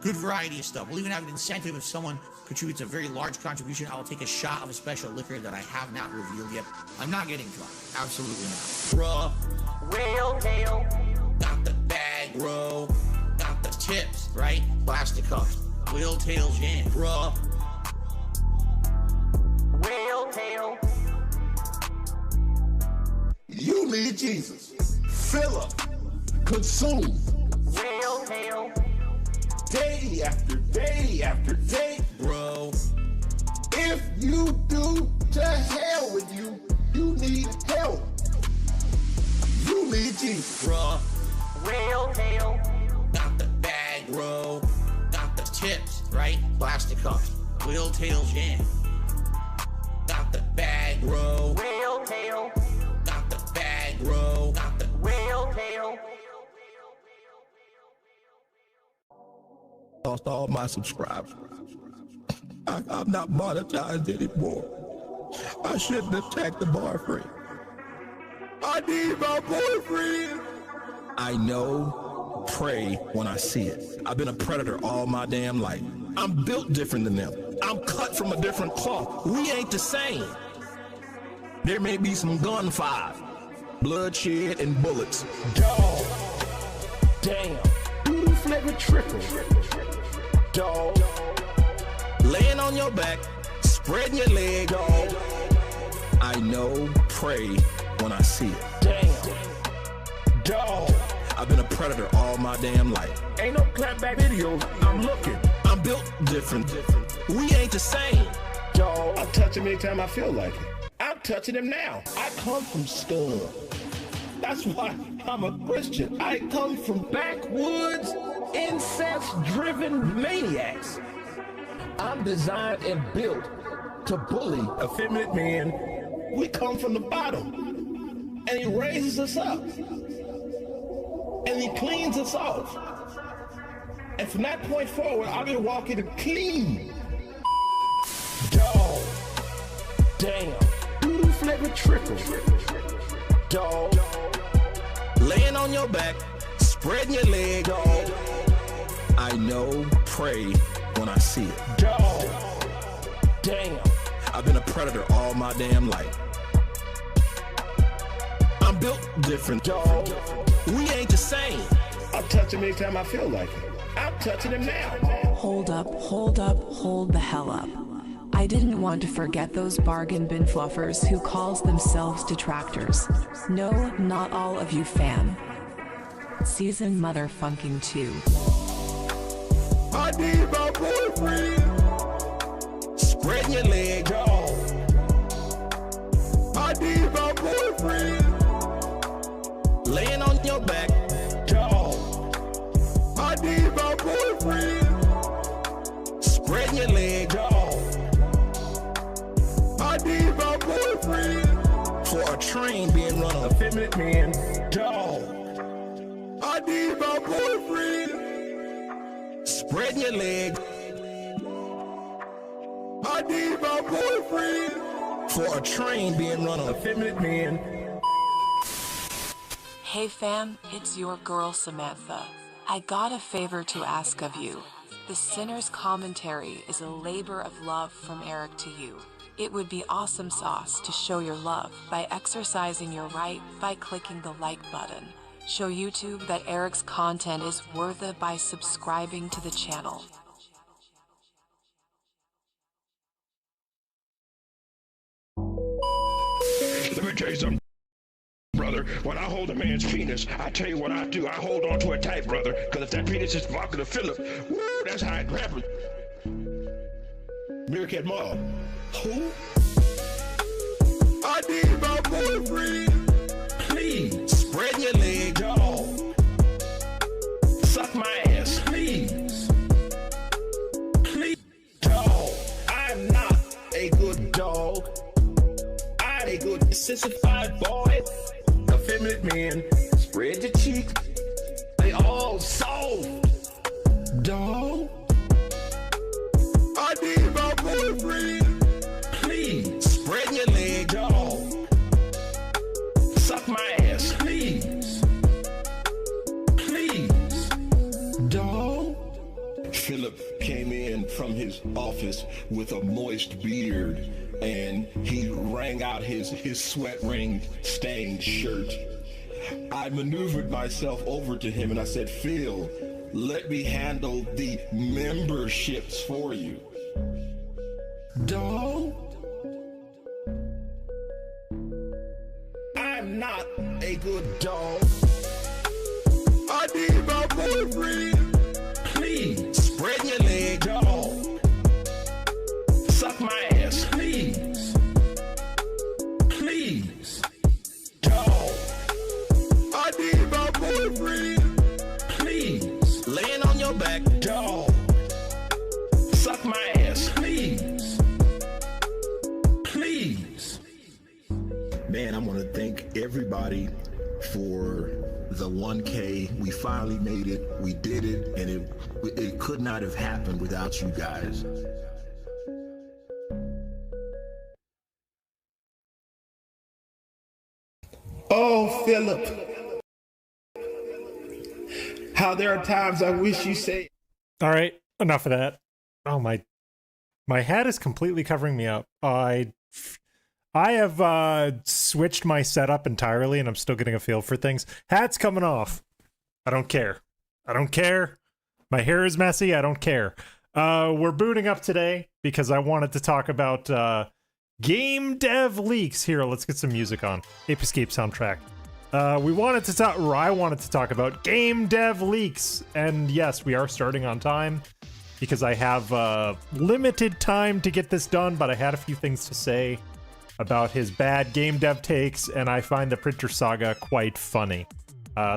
good variety of stuff. We'll even have an incentive if someone contributes a very large contribution. I will take a shot of a special liquor that I have not revealed yet. I'm not getting drunk. Absolutely not. Bruh. Real deal. Got the bag, bro. Got the tips, right? Plastic cups. Whale tail jam. Bruh. Whale tail. You need Jesus. Fill up. Consume. Whale tail. Day after day after day. Bro. If you do, to hell with you. You need help. You need Jesus. Bruh. Whale tail. Got the bag, bro. Got the tips, right? Plastic cups. Whale tail jam. Got the bag, bro. Whale tail. Got the bag, bro. Got the whale tail. Lost all my subscribers. I'm not monetized anymore. I shouldn't attack the boyfriend. I need my boyfriend. I know, pray when I see it. I've been a predator all my damn life. I'm built different than them. I'm cut from a different cloth. We ain't the same. There may be some gunfire, bloodshed, and bullets. Dog. Damn. Doodle flavored triple. Dog. Laying on your back, spreading your leg, dog. I know, pray when I see it. Damn. Dog. I've been a predator all my damn life. Ain't no clapback videos, I'm looking. I'm built different. We ain't the same. Dog. I touch him anytime I feel like it. I'm touching him now. I come from scum. That's why I'm a Christian. I come from backwoods, incest-driven maniacs. I'm designed and built to bully effeminate men. We come from the bottom, and he raises us up, and he cleans us off. And from that point forward, I've been walking clean. Dog. Damn. Doodle flavored triple. Dog. Laying on your back, spreading your leg, dog. I know, pray when I see it. Dog. Damn. I've been a predator all my damn life. I'm built different, dog. We ain't the same. I'll touch him anytime I feel like it. I'm touching him now. Hold up, hold up, hold the hell up. I didn't want to forget those bargain bin fluffers who calls themselves detractors. No, not all of you, fam. Season motherfucking 2. I need my boyfriend. Spreading your leg, dog. I need my boyfriend. Laying on your back, dog. I need my boyfriend. Spreading your leg, dog. I need my boyfriend. For a train being run on effeminate men, dog. I need my boyfriend. Spreading your leg. I need my boyfriend. For a train being run on effeminate men. Hey fam, it's your girl Samantha. I got a favor to ask of you. The Sinner's Commentary is a labor of love from Eric to you. It would be awesome sauce to show your love by exercising your right by clicking the like button. Show YouTube that Eric's content is worth it by subscribing to the channel. Let me tell you something, brother. When I hold a man's penis, I tell you what I do. I hold on to it tight, brother. Because if that penis is vodka to Philip, woo, that's how it happens. Meerkat Mall. Who? I need my boyfriend. Please. Spread your leg, dog. Suck my ass, please. Please, dog. I'm not a good dog. I'm a good sissified boy. Effeminate men, spread your cheeks. They all soft. Dog. I need my boyfriend. Please. Spread your leg, dog. Suck my ass, please. Please. Dog. Philip came in from his office with a moist beard, and he rang out his sweat ring stained shirt. I maneuvered myself over to him and I said, Phil, let me handle the memberships for you. Dog, I'm not a good dog. I need my boyfriend. Please, spread your leg, dog. Suck my ass, please. Please, dog. I need my boyfriend. Please, laying on your back, dog. Suck my ass, please. Please. Man, I want to thank everybody for the 1K. We finally made it. We did it, and it could not have happened without you guys. Oh, Philip. How there are times I wish you say. All right, enough of that. Oh, my hat is completely covering me up. I have switched my setup entirely, and I'm still getting a feel for things. Hat's coming off. I don't care. I don't care. My hair is messy. I don't care. We're booting up today because I wanted to talk about game dev leaks. Here, let's get some music on. Ape Escape soundtrack. I wanted to talk about game dev leaks. And yes, we are starting on time because I have limited time to get this done, but I had a few things to say about his bad game dev takes, and I find the Printer Saga quite funny.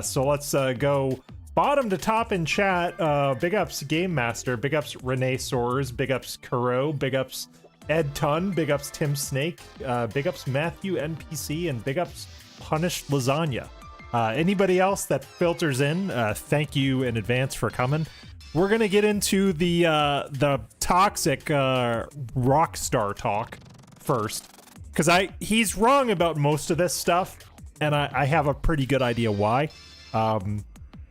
So let's go bottom to top in chat. Big ups Game Master, big ups Renee Soares, big ups Kuro, big ups Ed Tun, big ups Tim Snake, big ups Matthew NPC, and big ups Punished Lasagna. Anybody else that filters in, thank you in advance for coming. We're gonna get into the toxic Rockstar talk first, because he's wrong about most of this stuff, and I have a pretty good idea why.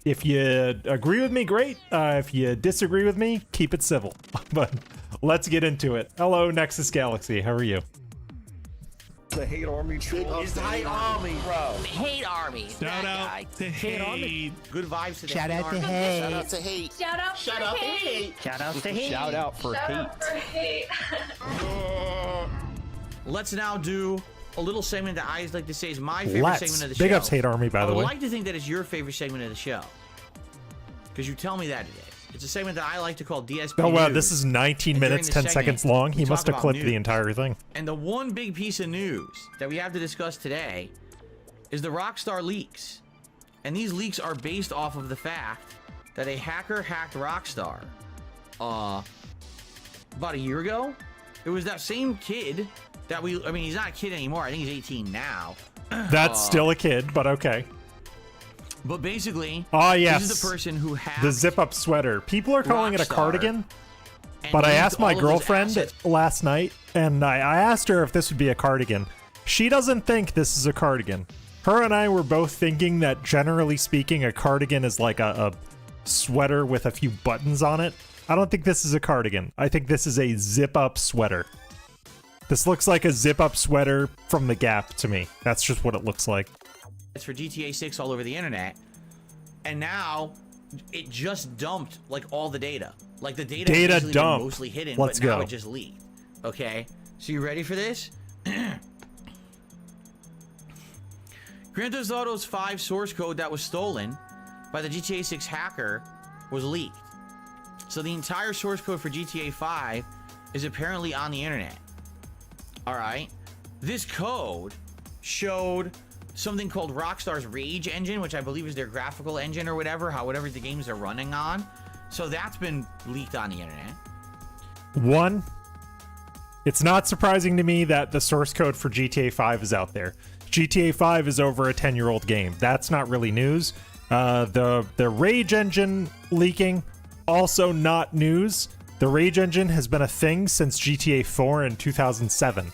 If you agree with me, great. If you disagree with me, keep it civil. But let's get into it. Hello, Nexus Galaxy. How are you? The hate army trick. It's the hate army, bro. Hate army. Shout out to hate. Good vibes to the Shout hate out to army. hate. Shout out to hate. Shout out Shout for out to hate. hate. Shout out to hate. Shout out for Shout hate. out for hate. Let's now do a little segment that I like to say is my favorite segment of the show. Big ups Hate Army, by the way. I would like to think that it's your favorite segment of the show, because you tell me that today. It's a segment that I like to call DSP Oh wow, News. this is 19 And during minutes, this 10 segment, seconds long. we He talk must have about clipped the news. entire thing. And the one big piece of news that we have to discuss today is the Rockstar leaks. And these leaks are based off of the fact that a hacker hacked Rockstar about a year ago. It was that same kid that I mean, he's not a kid anymore. I think he's 18 now. That's still a kid, but okay. But basically, yes, this is the person who hacked the zip-up sweater. People are calling it a Rockstar cardigan, and but I leaked asked my all of his girlfriend assets. last night, and I asked her if this would be a cardigan. She doesn't think this is a cardigan. Her and I were both thinking that, generally speaking, a cardigan is like a sweater with a few buttons on it. I don't think this is a cardigan. I think this is a zip-up sweater. This looks like a zip-up sweater from the Gap to me. That's just what it looks like. It's for GTA 6 all over the internet, and now it just dumped like all the data. Like the data has basically been mostly hidden, Let's but now go. it just leaked. Okay, so you ready for this? Grand Theft Auto's 5 source code that was stolen by the GTA 6 hacker was leaked. So the entire source code for GTA 5 is apparently on the internet. All right, this code showed something called Rockstar's Rage engine, which I believe is their graphical engine or whatever the games are running on. So that's been leaked on the internet. One, it's not surprising to me that the source code for GTA 5 is out there. GTA 5 is over a 10-year-old game. That's not really news. The Rage engine leaking, also not news. The Rage engine has been a thing since GTA 4 in 2007.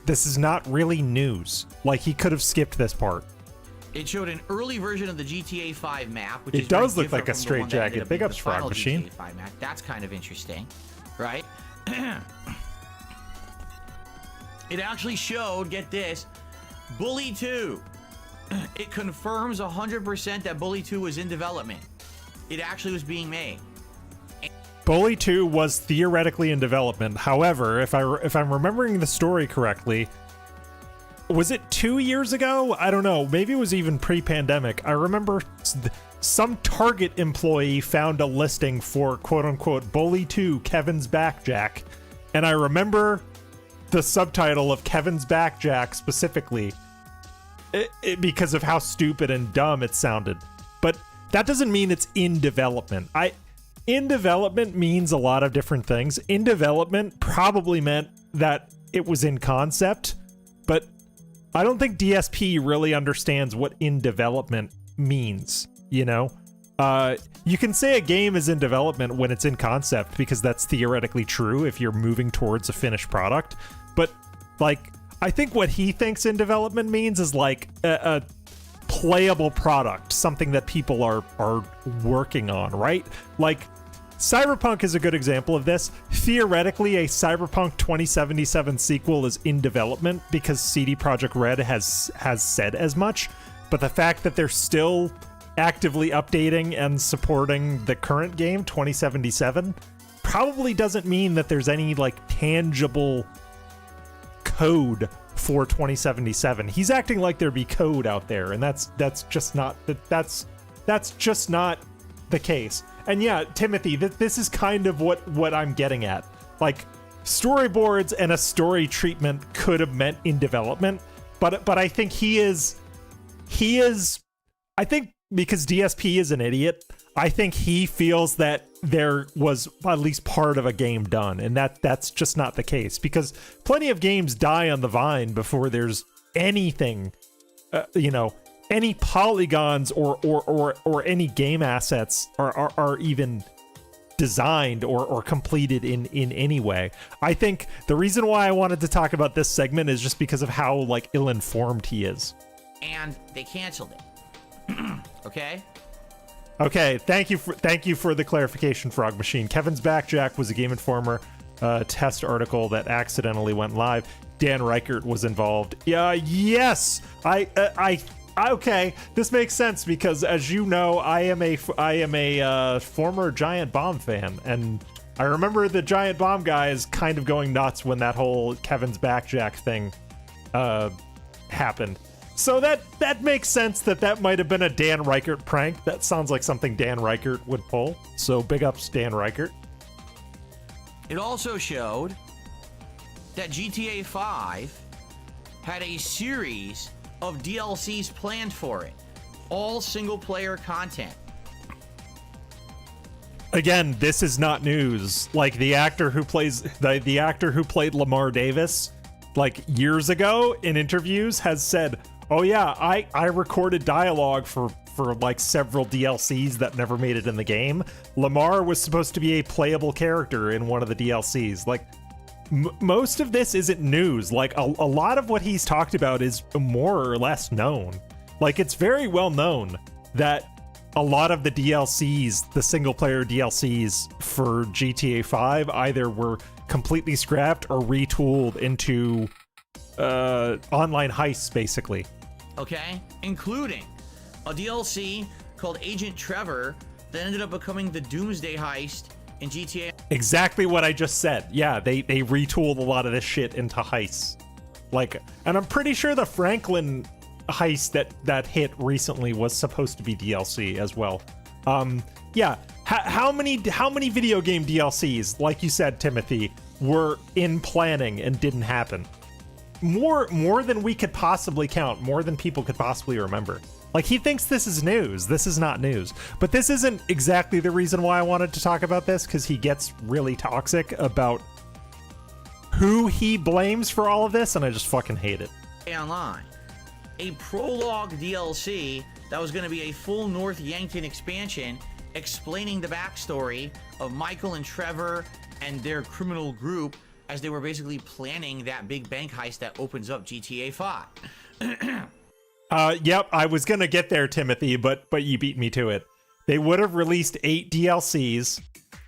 This is not really news. Like, he could have skipped this part. It showed an early version of the GTA 5 map, which It is very does look different like a from the straight one that ended jacket. up Big being ups, the Frog final Machine. GTA 5 map. That's kind of interesting, right? It actually showed, get this, Bully 2. It confirms 100% that Bully 2 was in development. It actually was being made. Bully 2 was theoretically in development. However, if I'm remembering the story correctly, was it 2 years ago? I don't know. Maybe it was even pre-pandemic. I remember some Target employee found a listing for quote-unquote Bully 2 Kevin's Back Jack, and I remember the subtitle of Kevin's Back Jack specifically because of how stupid and dumb it sounded. But that doesn't mean it's in development. In development means a lot of different things. In development probably meant that it was in concept, but I don't think DSP really understands what in development means, you know? You can say a game is in development when it's in concept because that's theoretically true if you're moving towards a finished product. But, like, I think what he thinks in development means is, like, a playable product, something that people are working on, right? Like, Cyberpunk is a good example of this. Theoretically, a Cyberpunk 2077 sequel is in development because CD Projekt Red has said as much, but the fact that they're still actively updating and supporting the current game, 2077, probably doesn't mean that there's any, like, tangible code for 2077. He's acting like there be code out there, and that's just not the case. And yeah, Timothy, this is kind of what I'm getting at. Like, storyboards and a story treatment could have meant in development, but I think he is I think because DSP is an idiot, I think he feels that there was at least part of a game done, and that's just not the case, because plenty of games die on the vine before there's anything, any polygons or any game assets are even designed or completed in any way. I think the reason why I wanted to talk about this segment is just because of how, like, ill-informed he is. And they canceled it. Okay, thank you for the clarification, Frog Machine. Kevin's Back Jack was a Game Informer test article that accidentally went live. Dan Reichert was involved. Yes, okay, this makes sense because, as you know, I am a former Giant Bomb fan, and I remember the Giant Bomb guys kind of going nuts when that whole Kevin's Back Jack thing happened. So that makes sense that might have been a Dan Reichert prank. That sounds like something Dan Reichert would pull. So big ups, Dan Reichert. It also showed that GTA 5 had a series of DLCs planned for it. All single-player content. Again, this is not news. Like, the actor who plays the actor who played Lamar Davis, like, years ago in interviews, has said, "Oh yeah, I recorded dialogue for like several DLCs that never made it in the game. Lamar was supposed to be a playable character in one of the DLCs." Like, most of this isn't news. Like, a lot of what he's talked about is more or less known. Like, it's very well known that a lot of the DLCs, the single player DLCs for GTA 5, either were completely scrapped or retooled into online heists, basically. Okay, including a DLC called Agent Trevor that ended up becoming the Doomsday Heist in GTA. Exactly what I just said. Yeah, they retooled a lot of this shit into heists. Like, and I'm pretty sure the Franklin heist that hit recently was supposed to be DLC as well. Yeah, how many video game DLCs, like you said, Timothy, were in planning and didn't happen? More than we could possibly count, more than people could possibly remember. Like, he thinks this is news. This is not news. But this isn't exactly the reason why I wanted to talk about this, because he gets really toxic about who he blames for all of this, and I just fucking hate it. Online, a prologue DLC that was going to be a full North Yankton expansion explaining the backstory of Michael and Trevor and their criminal group as they were basically planning that big bank heist that opens up GTA 5. Yep, I was gonna get there, Timothy, but you beat me to it. They would have released 8 DLCs,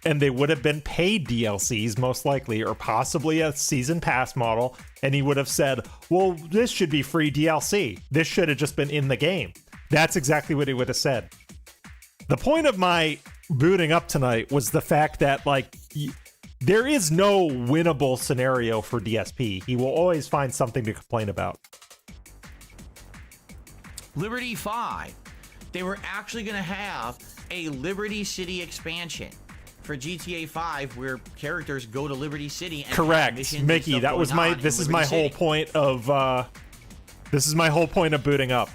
and they would have been paid DLCs, most likely, or possibly a season pass model, and he would have said, well, this should be free DLC. This should have just been in the game. That's exactly what he would have said. The point of my booting up tonight was the fact that, like, there is no winnable scenario for DSP. He will always find something to complain about. Liberty 5, they were actually going to have a Liberty City expansion for GTA 5 where characters go to Liberty City and correct, Mickey. That was my. This is my whole point of. This is my whole point of booting up.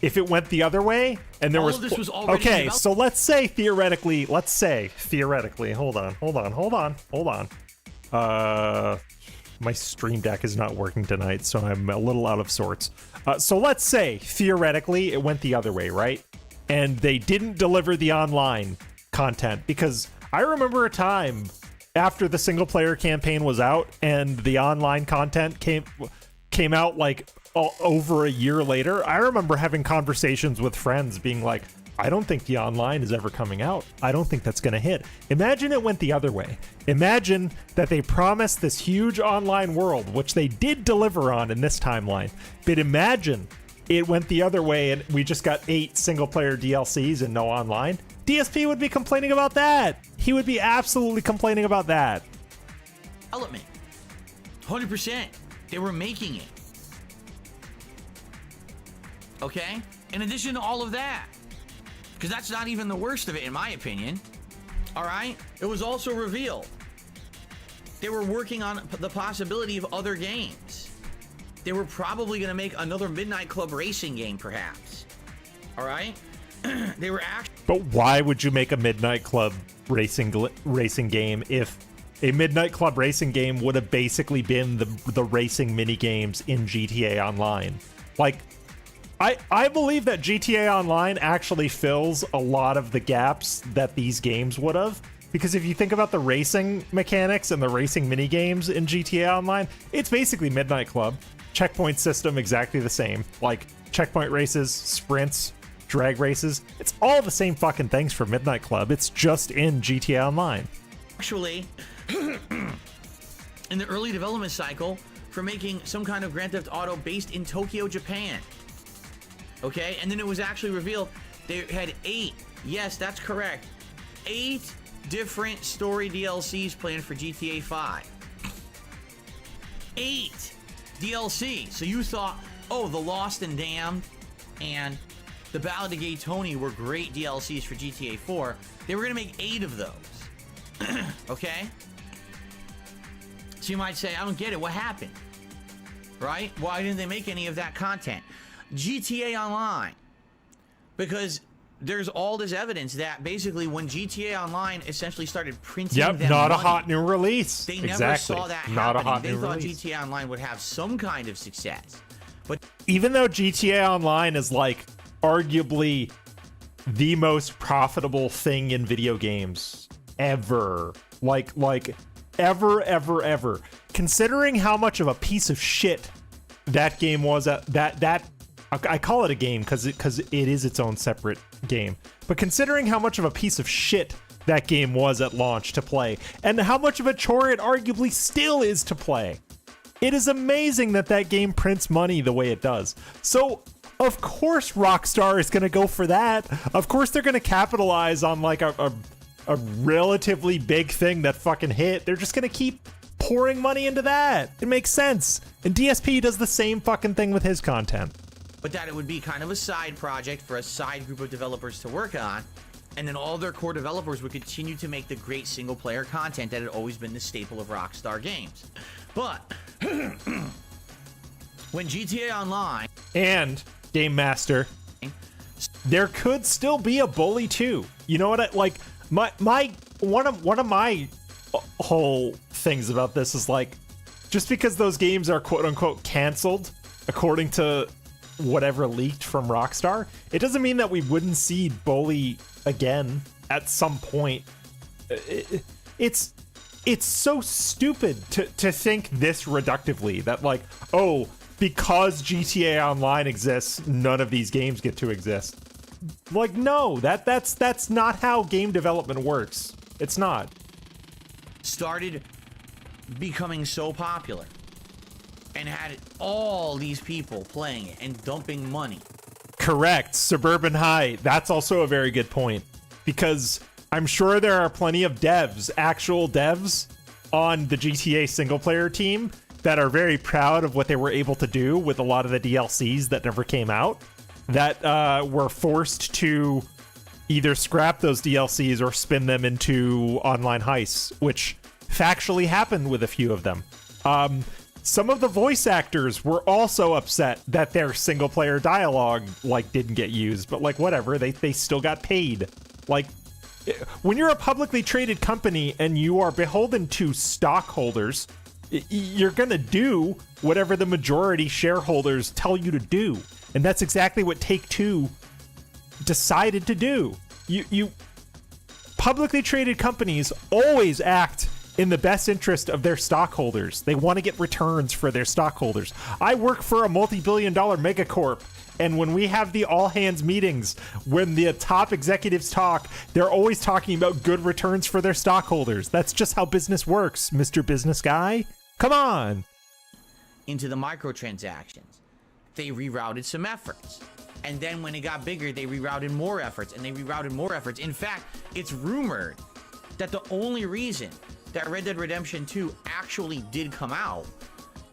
If it went the other way, and there all was of this was already okay, developed. so let's say theoretically. Hold on. My Stream Deck is not working tonight, so I'm a little out of sorts. So let's say theoretically it went the other way, right? And they didn't deliver the online content, because I remember a time after the single player campaign was out and the online content came out like over a year later. I remember having conversations with friends being like, I don't think the online is ever coming out. I don't think that's going to hit. Imagine it went the other way. Imagine that they promised this huge online world, which they did deliver on in this timeline. But imagine it went the other way and we just got 8 single player DLCs and no online. DSP would be complaining about that. He would be absolutely complaining about that. Development. 100%. They were making it. Okay? In addition to all of that. Because that's not even the worst of it, in my opinion. All right? It was also revealed they were working on the possibility of other games. They were probably going to make another Midnight Club racing game, perhaps. All right? They were actually... But why would you make a Midnight Club racing game if a Midnight Club racing game would have basically been the racing mini games in GTA Online? Like, I believe that GTA Online actually fills a lot of the gaps that these games would have. Because if you think about the racing mechanics and the racing mini games in GTA Online, it's basically Midnight Club. Checkpoint system exactly the same. Like checkpoint races, sprints, drag races. It's all the same fucking things for Midnight Club. It's just in GTA Online. Actually, in the early development cycle for making some kind of Grand Theft Auto based in Tokyo, Japan. Okay, and then it was actually revealed they had 8. Yes, that's correct. 8 different story DLCs planned for GTA 5. 8 DLC. So you thought, oh, the Lost and Damned and the Ballad of Gay Tony were great DLCs for GTA 4. They were going to make 8 of those. Okay? So you might say, I don't get it. What happened? Right? Why didn't they make any of that content? GTA Online. Because there's all this evidence that basically when GTA Online essentially started printing them not money, a hot new release. they never Exactly. saw that Not a happening. hot They new thought release. GTA Online would have some kind of success. But Even though GTA Online is like arguably the most profitable thing in video games ever, like ever, considering how much of a piece of shit that game was, I call it a game because it is its own separate game. But considering how much of a piece of shit that game was at launch to play, and how much of a chore it arguably still is to play, it is amazing that that game prints money the way it does. So, of course Rockstar is going to go for that. Of course they're going to capitalize on like a relatively big thing that fucking hit. They're just going to keep pouring money into that. It makes sense. And DSP does the same fucking thing with his content. that it would be kind of a side project for a side group of developers to work on, and then all their core developers would continue to make the great single player content that had always been the staple of Rockstar games. But when GTA Online and Game Master, there could still be a Bully 2. You know what? One of my whole things about this is like, just because those games are quote unquote canceled according to whatever leaked from Rockstar, it doesn't mean that we wouldn't see Bully again at some point. It's so stupid to think this reductively, that like, oh, because GTA Online exists, none of these games get to exist. Like, no, that's not how game development works. It's not. Started becoming so popular and had all these people playing it and dumping money. Correct. Suburban High. That's also a very good point, because I'm sure there are plenty of devs, actual devs, on the GTA single player team that are very proud of what they were able to do with a lot of the DLCs that never came out, that were forced to either scrap those DLCs or spin them into online heists, which factually happened with a few of them. Some of the voice actors were also upset that their single player dialogue didn't get used, but whatever, they still got paid. When you're a publicly traded company and you are beholden to stockholders, you're gonna do whatever the majority shareholders tell you to do, and that's exactly what Take-Two decided to do. You publicly traded companies always act in the best interest of their stockholders. They want to get returns for their stockholders. I work for a multi-billion-dollar megacorp, and when we have the all-hands meetings, when the top executives talk, they're always talking about good returns for their stockholders. That's just how business works, Mr. Business Guy. Come on. Into the microtransactions. They rerouted some efforts. And then when it got bigger, they rerouted more efforts, and they rerouted more efforts. In fact, it's rumored that the only reason that Red Dead Redemption 2 actually did come out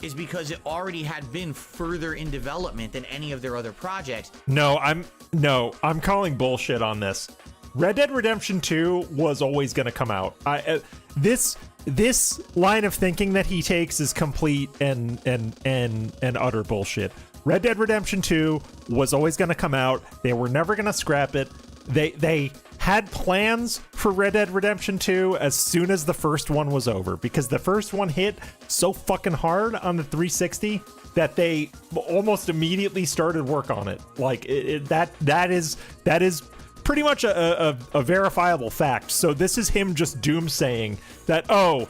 is because it already had been further in development than any of their other projects. No, I'm calling bullshit on this. Red Dead Redemption 2 was always going to come out. This line of thinking that he takes is complete and utter bullshit. Red Dead Redemption 2 was always going to come out. They were never going to scrap it. They had plans for Red Dead Redemption 2 as soon as the first one was over, because the first one hit so fucking hard on the 360 that they almost immediately started work on it. That is pretty much a verifiable fact. So this is him just doomsaying that, oh,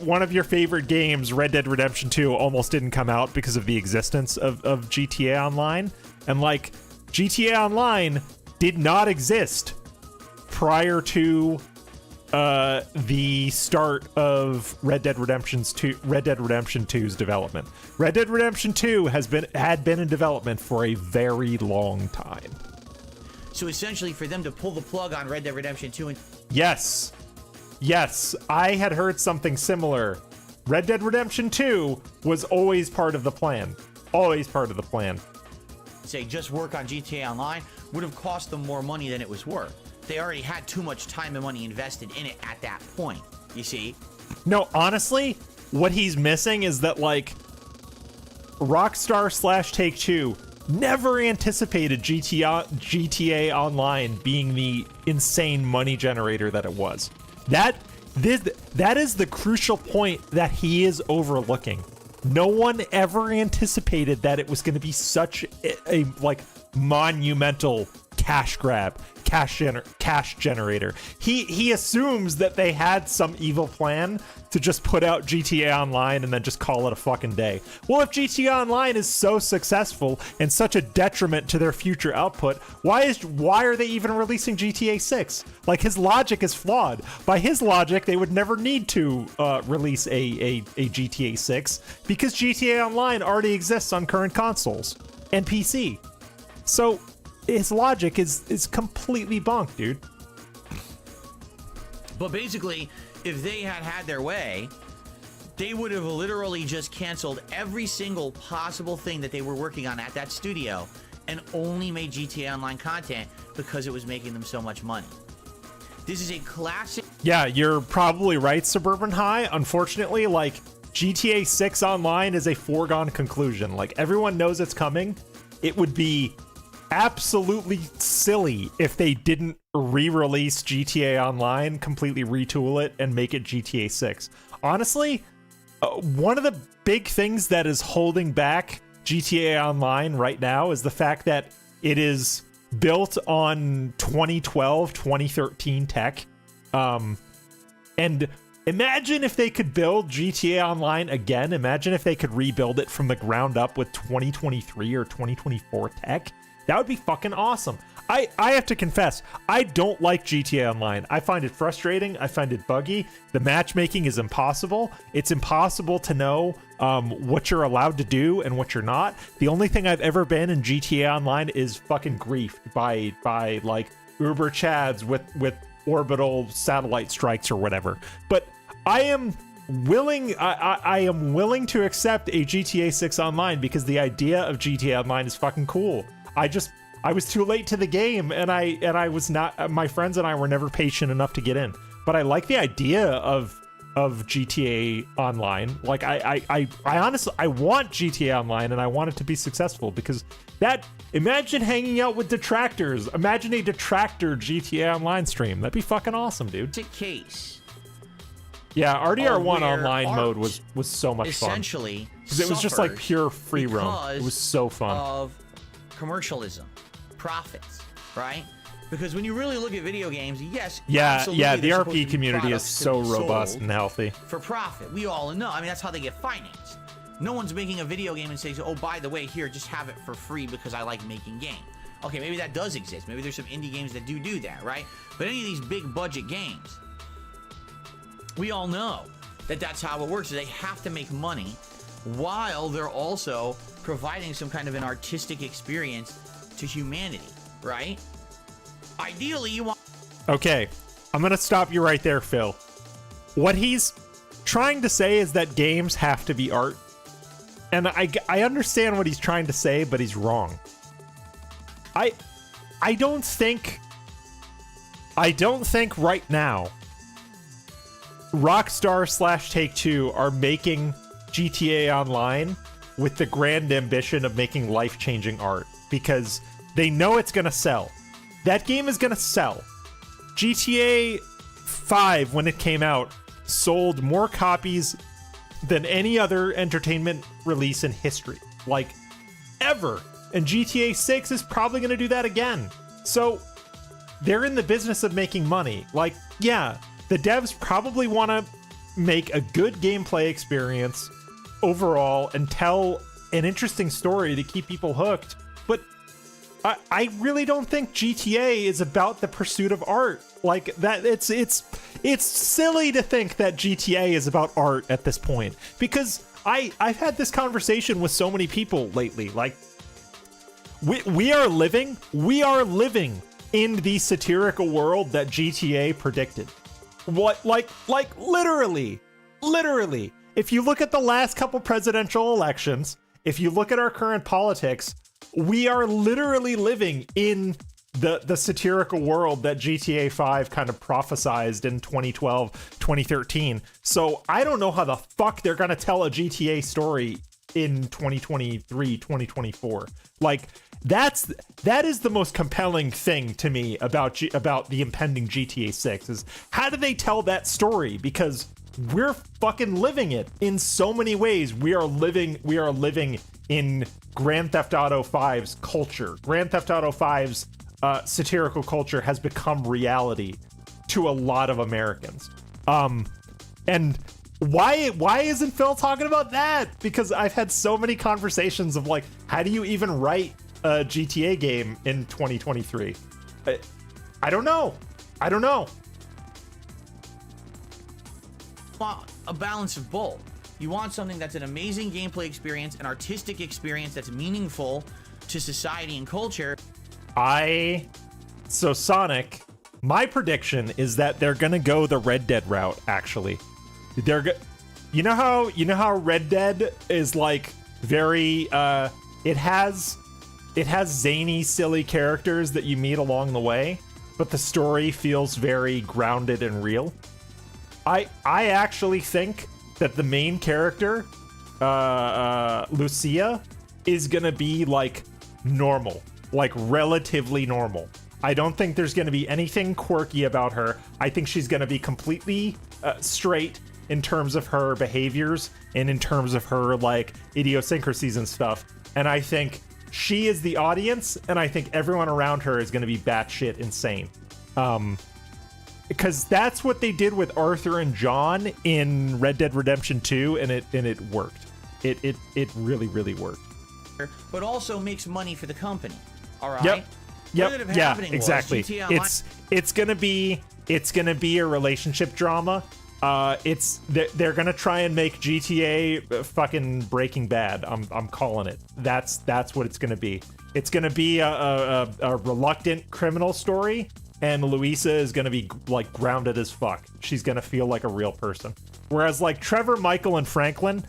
one of your favorite games, Red Dead Redemption 2, almost didn't come out because of the existence of GTA Online. And GTA Online did not exist prior to the start of Red Dead Redemption 2's development. Red Dead Redemption 2 had been in development for a very long time. So essentially, for them to pull the plug on Red Dead Redemption 2 and Yes, I had heard something similar. Red Dead Redemption 2 was always part of the plan. Always part of the plan. Say just work on GTA Online would have cost them more money than it was worth. They already had too much time and money invested in it at that point, you see? No, honestly, what he's missing is that, Rockstar / Take-Two never anticipated GTA Online being the insane money generator that it was. That is the crucial point that he is overlooking. No one ever anticipated that it was going to be such a monumental cash grab, cash generator. He assumes that they had some evil plan to just put out GTA Online and then just call it a fucking day. Well, if GTA Online is so successful and such a detriment to their future output, why are they even releasing GTA 6? His logic is flawed. By his logic, they would never need to release a GTA 6 because GTA Online already exists on current consoles and PC. So his logic is completely bonked, dude. But basically, if they had their way, they would have literally just canceled every single possible thing that they were working on at that studio and only made GTA Online content because it was making them so much money. This is a classic. Yeah, you're probably right, Suburban High. Unfortunately, GTA 6 Online is a foregone conclusion. Everyone knows it's coming. It would be absolutely silly if they didn't re-release GTA Online, completely retool it, and make it GTA 6. Honestly, one of the big things that is holding back GTA Online right now is the fact that it is built on 2012, 2013 tech. And Imagine if they could build GTA Online again. Imagine if they could rebuild it from the ground up with 2023 or 2024 tech. That would be fucking awesome. I have to confess, I don't like GTA Online. I find it frustrating. I find it buggy. The matchmaking is impossible. It's impossible to know what you're allowed to do and what you're not. The only thing I've ever been in GTA Online is fucking griefed by like Uber Chads with orbital satellite strikes or whatever. But I am willing to accept a GTA 6 Online because the idea of GTA Online is fucking cool. I was too late to the game, and I was not. My friends and I were never patient enough to get in. But I like the idea of GTA Online. Like I honestly want GTA Online, and I want it to be successful because that. Imagine hanging out with detractors. Imagine a detractor GTA Online stream. That'd be fucking awesome, dude. It's a case. Yeah, RDR1 online mode was so much fun. Essentially, because it was just like pure free roam. It was so fun. Of commercialism, profits, right? Because when you really look at video games, yes, yeah, the they're RP community is so robust and healthy. For profit, we all know. I mean, that's how they get financed. No one's making a video game and says, oh, by the way, here, just have it for free because I like making games. Okay, maybe that does exist. Maybe there's some indie games that do that, right? But any of these big budget games, we all know that that's how it works. They have to make money while they're also providing some kind of an artistic experience to humanity, right? Ideally, you want... Okay, I'm going to stop you right there, Phil. What he's trying to say is that games have to be art. And I understand what he's trying to say, but he's wrong. I don't think right now Rockstar / Take-Two are making GTA Online with the grand ambition of making life-changing art because they know it's gonna sell. That game is gonna sell. GTA 5, when it came out, sold more copies than any other entertainment release in history, like ever. And GTA 6 is probably going to do that again. So they're in the business of making money. Like, yeah, the devs probably want to make a good gameplay experience overall and tell an interesting story to keep people hooked. But I really don't think GTA is about the pursuit of art. Like that, it's silly to think that GTA is about art at this point, because I've had this conversation with so many people lately. Like we are living in the satirical world that GTA predicted. What, like literally. If you look at the last couple presidential elections, if you look at our current politics, we are literally living in the satirical world that GTA 5 kind of prophesized in 2012, 2013. So I don't know how the fuck they're going to tell a GTA story in 2023, 2024. Like that is the most compelling thing to me about the impending GTA 6 is how do they tell that story? Because we're fucking living it in so many ways. We are living in Grand Theft Auto 5's culture. Grand Theft Auto 5's satirical culture has become reality to a lot of Americans. And why isn't Phil talking about that? Because I've had so many conversations of like, how do you even write a GTA game in 2023? I don't know. Want a balance of both. You want something that's an amazing gameplay experience, an artistic experience that's meaningful to society and culture. So Sonic, my prediction is that they're gonna go the Red Dead route. Actually, you know how Red Dead is like very it has zany, silly characters that you meet along the way, but the story feels very grounded and real. I actually think that the main character, Lucia, is gonna be like normal, like relatively normal. I don't think there's gonna be anything quirky about her. I think she's gonna be completely straight in terms of her behaviors and in terms of her like idiosyncrasies and stuff. And I think she is the audience, and I think everyone around her is gonna be batshit insane. because that's what they did with Arthur and John in Red Dead Redemption 2, and it worked. It really, really worked. But also makes money for the company. All right. Yep. What ended up Yeah. happening was Exactly. GTA Online- It's gonna be a relationship drama. They're gonna try and make GTA fucking Breaking Bad. I'm calling it. That's what it's gonna be. It's gonna be a reluctant criminal story, and Louisa is gonna be like grounded as fuck. She's gonna feel like a real person. Whereas like Trevor, Michael, and Franklin,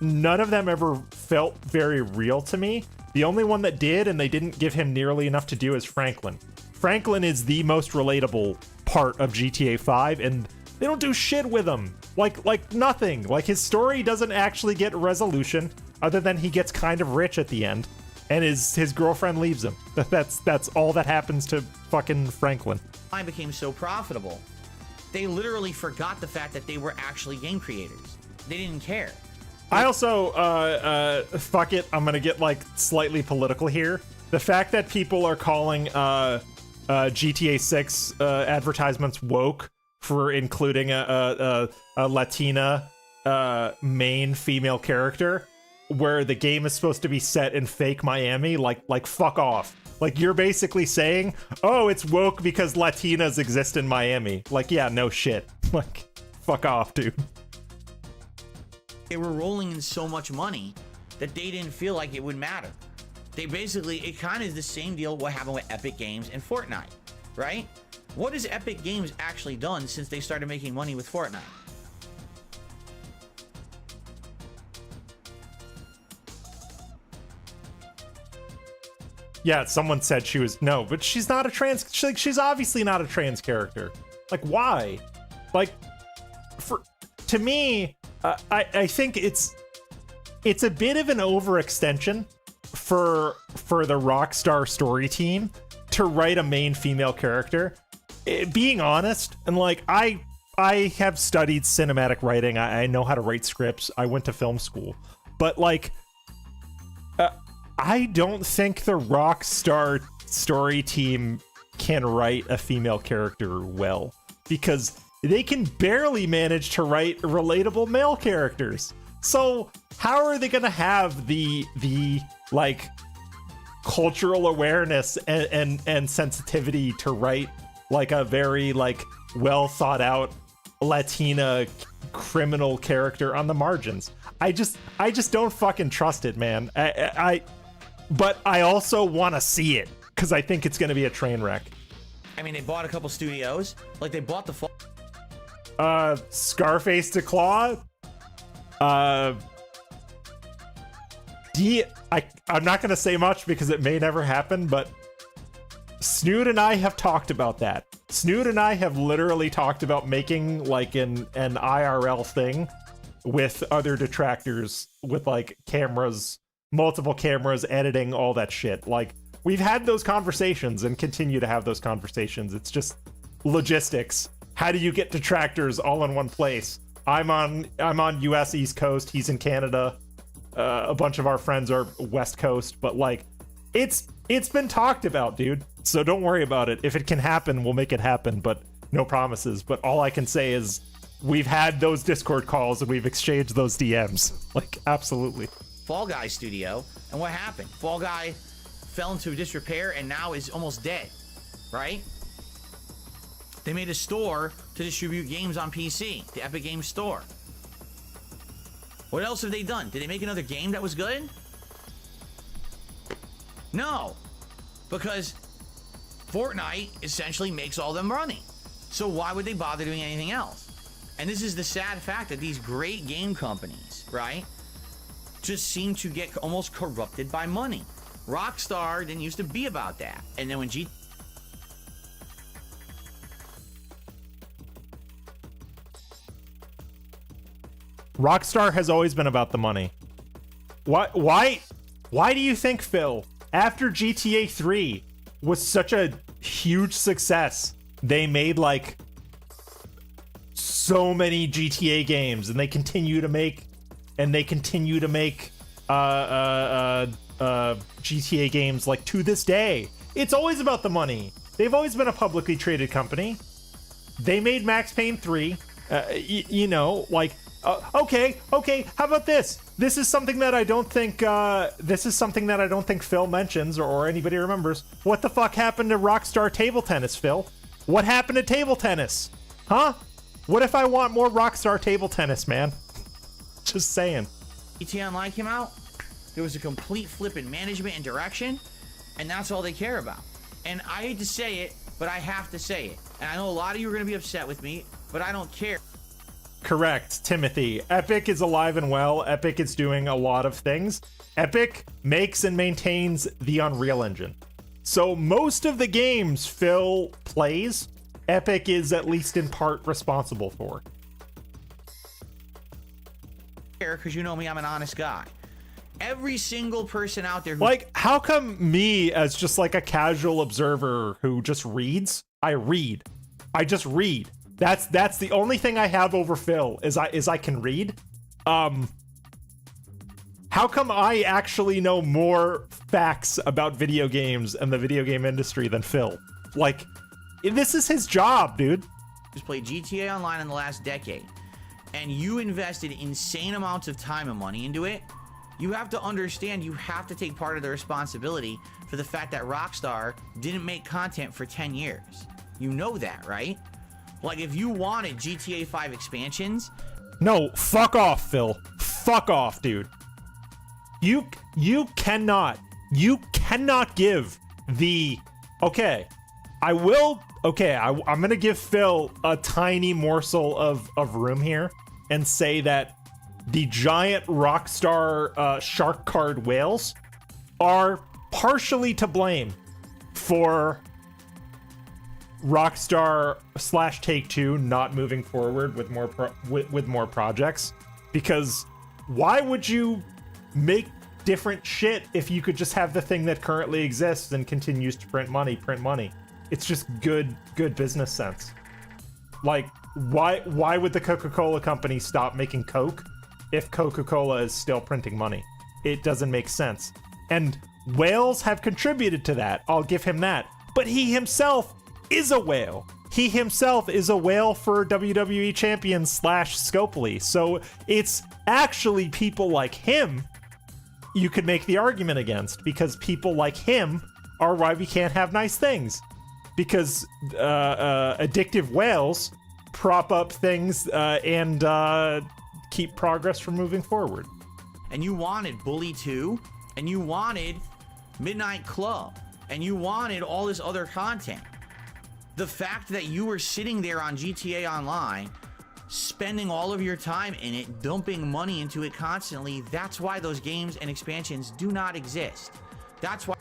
none of them ever felt very real to me. The only one that did, and they didn't give him nearly enough to do, is Franklin. Franklin is the most relatable part of GTA 5, and they don't do shit with him. Like nothing. Like his story doesn't actually get resolution, other than he gets kind of rich at the end, and his girlfriend leaves him. That's all that happens to fucking Franklin. I became so profitable. They literally forgot the fact that they were actually game creators. They didn't care. I also, fuck it, I'm gonna get, like, slightly political here. The fact that people are calling, GTA 6, advertisements woke for including a Latina, main female character, where the game is supposed to be set in fake Miami, like, fuck off. Like, you're basically saying, oh, it's woke because Latinas exist in Miami. Like, yeah, no shit. Like, fuck off, dude. They were rolling in so much money that they didn't feel like it would matter. They basically, it kind of is the same deal what happened with Epic Games and Fortnite, right? What has Epic Games actually done since they started making money with Fortnite? Yeah, someone said she was, no, but she's not a trans, she's obviously not a trans character. Like, why? Like, to me, I think it's a bit of an overextension for the Rockstar story team to write a main female character. Being honest, and like I have studied cinematic writing. I know how to write scripts. I went to film school, but like I don't think the Rockstar story team can write a female character well, because they can barely manage to write relatable male characters. So how are they gonna have the like cultural awareness and sensitivity to write like a very like well thought out Latina criminal character on the margins? I just don't fucking trust it, man. But I also want to see it because I think it's gonna be a train wreck. I mean, they bought a couple studios. Like, they bought the Scarface to Claw. I'm not gonna say much because it may never happen, but Snood and I have talked about that. Snood and I have literally talked about making like an IRL thing with other detractors, with like cameras, multiple cameras, editing, all that shit. Like, we've had those conversations and continue to have those conversations. It's just logistics. How do you get detractors all in one place? I'm on US East Coast, he's in Canada. A bunch of our friends are West Coast, but like it's been talked about, dude. So don't worry about it. If it can happen, we'll make it happen, but no promises. But all I can say is we've had those Discord calls and we've exchanged those DMs. Like, absolutely. Fall Guy studio, and what happened? Fall Guy fell into disrepair and now is almost dead, right? They made a store to distribute games on PC, the Epic Games Store. What else have they done? Did they make another game that was good? No, because Fortnite essentially makes all them money. So why would they bother doing anything else? And this is the sad fact that these great game companies, right, just seem to get almost corrupted by money. Rockstar didn't used to be about that. And then when Rockstar has always been about the money. Why do you think, Phil, after GTA 3 was such a huge success, they made like so many GTA games, and they continue to make GTA games like to this day? It's always about the money. They've always been a publicly traded company. they made Max Payne 3. You know, like, okay, how about this? This is something that I don't think Phil mentions or anybody remembers. What the fuck happened to Rockstar Table Tennis, Phil? What happened to table tennis? Huh? What if I want more Rockstar Table Tennis, man? Just saying. GTA Online came out, there was a complete flip in management and direction, and that's all they care about. And I hate to say it, but I have to say it. And I know a lot of you are going to be upset with me, but I don't care. Correct, Timothy. Epic is alive and well. Epic is doing a lot of things. Epic makes and maintains the Unreal Engine. So most of the games Phil plays, Epic is at least in part responsible for. Because you know me, I'm an honest guy. Every single person out there who... Like, how come me, as just like a casual observer who just reads, I just read. That's the only thing I have over Phil is I can read. How come I actually know more facts about video games and the video game industry than Phil? Like, this is his job, dude. Just played GTA Online in the last decade, and you invested insane amounts of time and money into it. You have to understand, you have to take part of the responsibility for the fact that Rockstar didn't make content for 10 years. You know that, right? Like, if you wanted GTA 5 expansions... No, fuck off, Phil. Fuck off, dude. You cannot give the... Okay, I'm gonna give Phil a tiny morsel of room here and say that the giant Rockstar shark card whales are partially to blame for Rockstar / Take-Two not moving forward with more projects. Because why would you make different shit if you could just have the thing that currently exists and continues to print money? It's just good business sense. Like, why would the Coca-Cola company stop making Coke if Coca-Cola is still printing money? It doesn't make sense. And whales have contributed to that. I'll give him that. But he himself is a whale. He himself is a whale for WWE champion / Scopely. So it's actually people like him you could make the argument against, because people like him are why we can't have nice things. Because addictive whales prop up things and keep progress from moving forward. And you wanted Bully 2, and you wanted Midnight Club, and you wanted all this other content. The fact that you were sitting there on GTA Online, spending all of your time in it, dumping money into it constantly, that's why those games and expansions do not exist. That's why...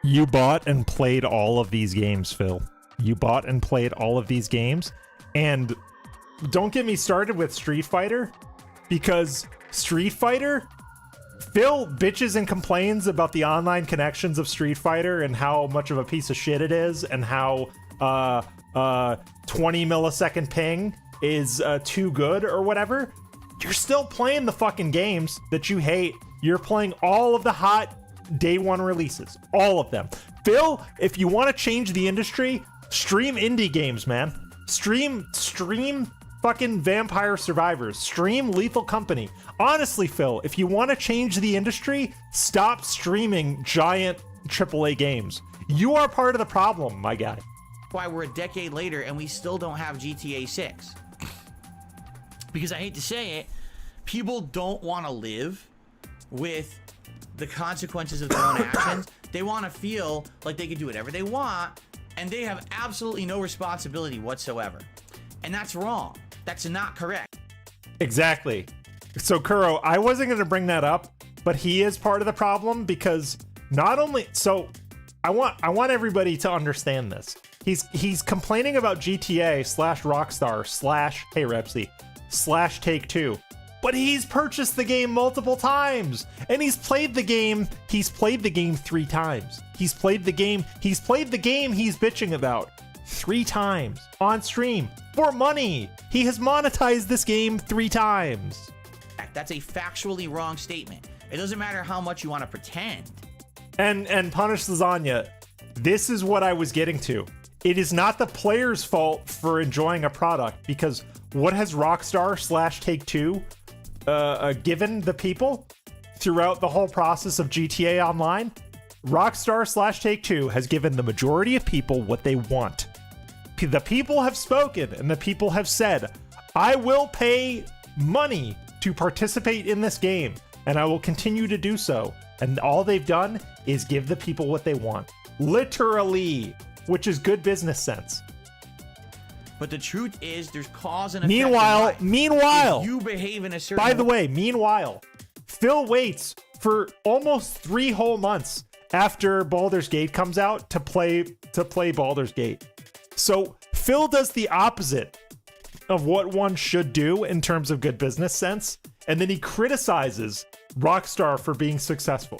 You bought and played all of these games, Phil. You bought and played all of these games. And don't get me started with Street Fighter, because Street Fighter... Phil bitches and complains about the online connections of Street Fighter and how much of a piece of shit it is, and how 20 millisecond ping is too good or whatever. You're still playing the fucking games that you hate. You're playing all of the hot day one releases, all of them. Phil, if you want to change the industry, stream indie games, man. Stream fucking Vampire Survivors. Stream Lethal Company. Honestly, Phil, if you want to change the industry, stop streaming giant AAA games. You are part of the problem, my guy. Why we're a decade later and we still don't have GTA 6. Because I hate to say it, people don't want to live with the consequences of their own actions. They want to feel like they can do whatever they want, and they have absolutely no responsibility whatsoever. And that's wrong. That's not correct. Exactly. So Kuro, I wasn't going to bring that up, but he is part of the problem, because not only... So I want everybody to understand this. He's complaining about GTA / Rockstar / hey Repsy / Take-Two, but he's purchased the game multiple times, and he's played the game 3 times. He's played the game he's bitching about 3 times on stream for money. He has monetized this game 3 times. That's a factually wrong statement. It doesn't matter how much you want to pretend. And Punish Lasagna, this is what I was getting to. it is not the player's fault for enjoying a product, because what has Rockstar / Take-Two given the people throughout the whole process of GTA Online? Rockstar / Take-Two has given the majority of people what they want. The people have spoken, and the people have said, I will pay money to participate in this game, and I will continue to do so. And all they've done is give the people what they want. Literally, which is good business sense. But the truth is, there's cause and effect. Meanwhile, if you behave in a certain by the way, meanwhile, Phil waits for almost 3 whole months after Baldur's Gate comes out to play Baldur's Gate. So Phil does the opposite of what one should do in terms of good business sense, and then he criticizes Rockstar for being successful.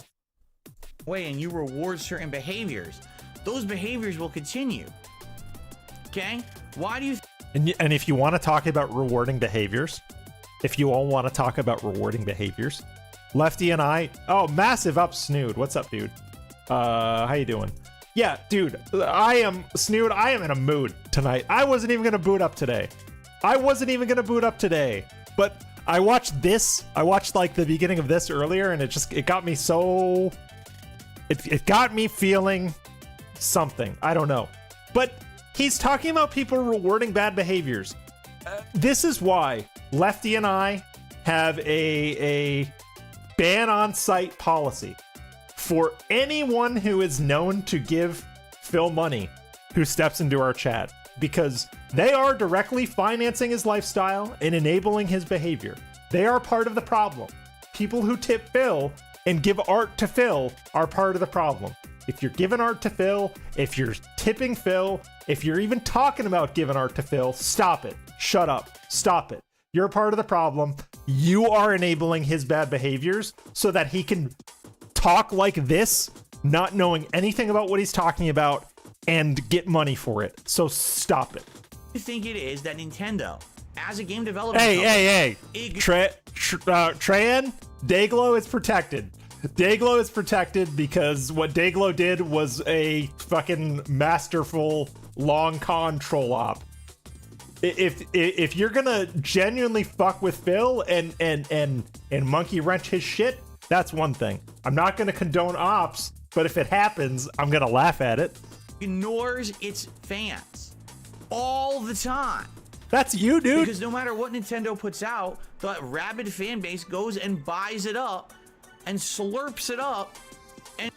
way, and you reward certain behaviors. Those behaviors will continue. Okay? Why do you... And if you want to talk about rewarding behaviors, if you all want to talk about rewarding behaviors, Lefty and I... Oh, massive up, Snood. What's up, dude? How you doing? Yeah, dude, Snood, I am in a mood tonight. I wasn't even going to boot up today. But I watched this. I watched like the beginning of this earlier, and it got me so... It got me feeling something. I don't know. But he's talking about people rewarding bad behaviors. This is why Lefty and I have a ban on site policy for anyone who is known to give Phil money who steps into our chat, because they are directly financing his lifestyle and enabling his behavior. They are part of the problem. People who tip Phil and give art to Phil are part of the problem. If you're giving art to Phil, if you're tipping Phil, if you're even talking about giving art to Phil, stop it. Shut up. Stop it. You're part of the problem. You are enabling his bad behaviors so that he can talk like this, not knowing anything about what he's talking about, and get money for it. So stop it. You think it is that Nintendo, as a game developer... Hey. Trayan, Dayglow is protected. Dayglow is protected because what Dayglow did was a fucking masterful long con troll op. If you're gonna genuinely fuck with Phil and monkey wrench his shit, that's one thing. I'm not gonna condone ops, but if it happens, I'm gonna laugh at it. Ignores its fans all the time. That's you, dude. Because no matter what Nintendo puts out, the rabid fan base goes and buys it up and slurps it up. And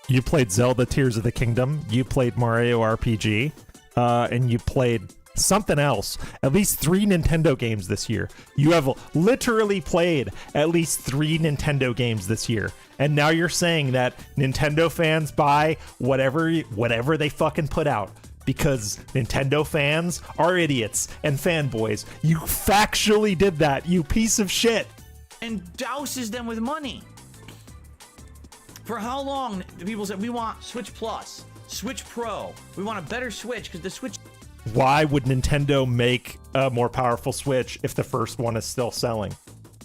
you played Zelda Tears of the Kingdom, you played Mario RPG, and you played something else. At least 3 Nintendo games this year. You have literally played at least 3 Nintendo games this year. And now you're saying that Nintendo fans buy whatever they fucking put out because Nintendo fans are idiots and fanboys. You factually did that, you piece of shit. And douses them with money. For how long do people say, we want Switch Plus, Switch Pro, we want a better Switch because the Switch... Why would Nintendo make a more powerful Switch if the first one is still selling?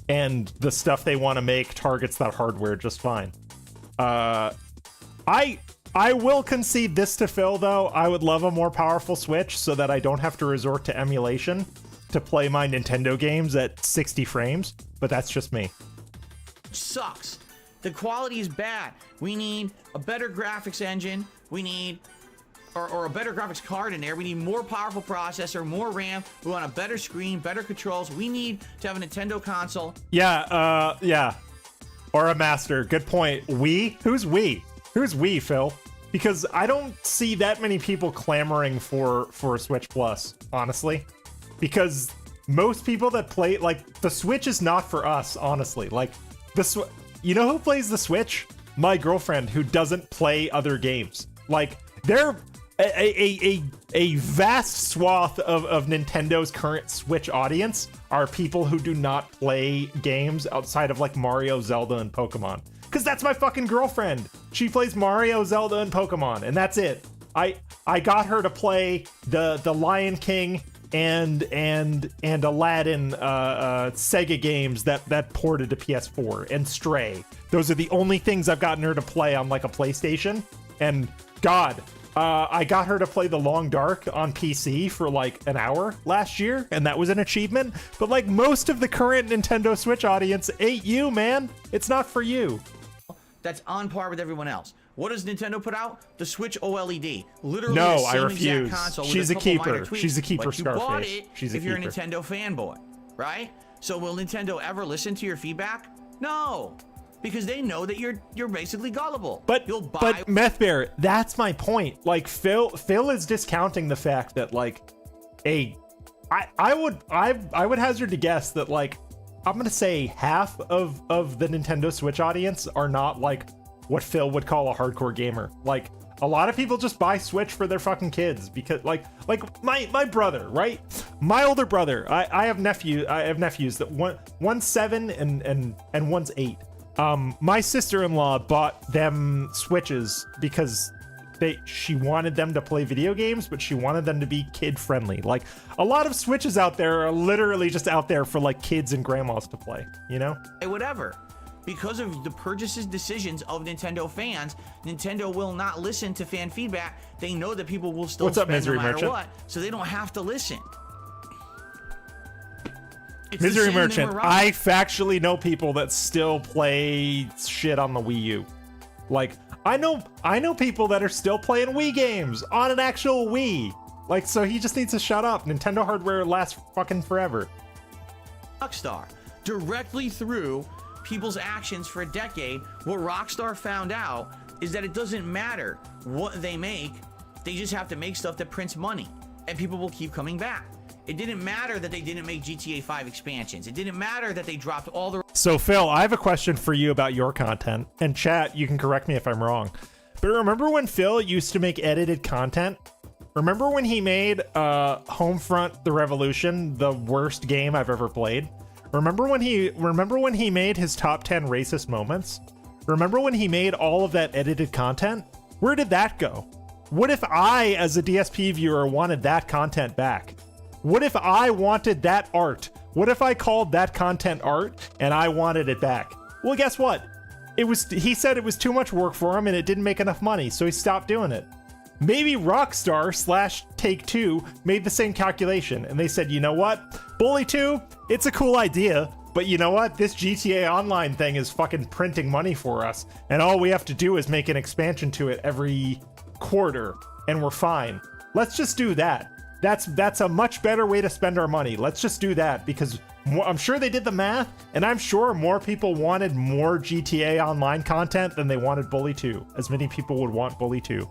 And the stuff they want to make targets that hardware just fine. I will concede this to Phil, though. I would love a more powerful Switch so that I don't have to resort to emulation to play my Nintendo games at 60 frames, but that's just me. Sucks. The quality is bad. We need a better graphics engine. We need... Or a better graphics card in there. We need more powerful processor, more RAM. We want a better screen, better controls. We need to have a Nintendo console. Yeah. Or a master. Good point. Wii? Who's Wii? Who's Wii, Phil? Because I don't see that many people clamoring for a Switch Plus, honestly. Because most people that play, like, the Switch is not for us, honestly. Like, you know who plays the Switch? My girlfriend, who doesn't play other games. Like, they're a vast swath of Nintendo's current Switch audience are people who do not play games outside of like Mario, Zelda, and Pokemon. Because that's my fucking girlfriend. She plays Mario, Zelda, and Pokemon, and that's it. I got her to play the Lion King and Aladdin Sega games that ported to PS4 and Stray. Those are the only things I've gotten her to play on like a PlayStation. And God, I got her to play The Long Dark on PC for like an hour last year, and that was an achievement. But like most of the current Nintendo Switch audience ain't you, man. It's not for you. That's on par with everyone else. What does Nintendo put out? The Switch OLED. Literally No, the I same refuse. exact console with She's a couple minor keeper. tweaks, She's a keeper, but you bought Scarface. it She's a if you're a keeper. Nintendo fanboy, right? So will Nintendo ever listen to your feedback? No, because they know that you're basically gullible. But you'll buy. but Meth Bear, that's my point. Like Phil is discounting the fact that like, I would hazard to guess that like, I'm gonna say half of the Nintendo Switch audience are not like what Phil would call a hardcore gamer. Like a lot of people just buy Switch for their fucking kids because like my brother, right? My older brother, I have nephews that one's 7 and one's 8. My sister-in-law bought them Switches because she wanted them to play video games, but she wanted them to be kid-friendly. Like a lot of Switches out there are literally just out there for like kids and grandmas to play, you know? Whatever. Because of the purchases decisions of Nintendo fans, Nintendo will not listen to fan feedback. They know that people will still What's up, spend Misery no matter Merchant? what, so they don't have to listen. It's the Misery same, they Merchant, were wrong. I factually know people that still play shit on the Wii U. Like, I know people that are still playing Wii games on an actual Wii. Like, so he just needs to shut up. Nintendo hardware lasts fucking forever. Rockstar directly through people's actions for a decade. What Rockstar found out is that it doesn't matter what they make, they just have to make stuff that prints money, and people will keep coming back. It didn't matter that they didn't make GTA 5 expansions. It didn't matter that they dropped all the. So Phil, I have a question for you about your content, and chat, you can correct me if I'm wrong. But remember when Phil used to make edited content? Remember when he made Homefront: The Revolution the worst game I've ever played? Remember when he made his top 10 racist moments? Remember when he made all of that edited content? Where did that go? What if I, as a DSP viewer, wanted that content back? What if I wanted that art? What if I called that content art and I wanted it back? Well, guess what? He said it was too much work for him and it didn't make enough money, so he stopped doing it. Maybe Rockstar / Take-Two made the same calculation and they said, you know what? Bully 2, it's a cool idea, but you know what? This GTA Online thing is fucking printing money for us, and all we have to do is make an expansion to it every quarter, and we're fine. Let's just do that. That's a much better way to spend our money. Let's just do that, because I'm sure they did the math, and I'm sure more people wanted more GTA Online content than they wanted Bully 2, as many people would want Bully 2.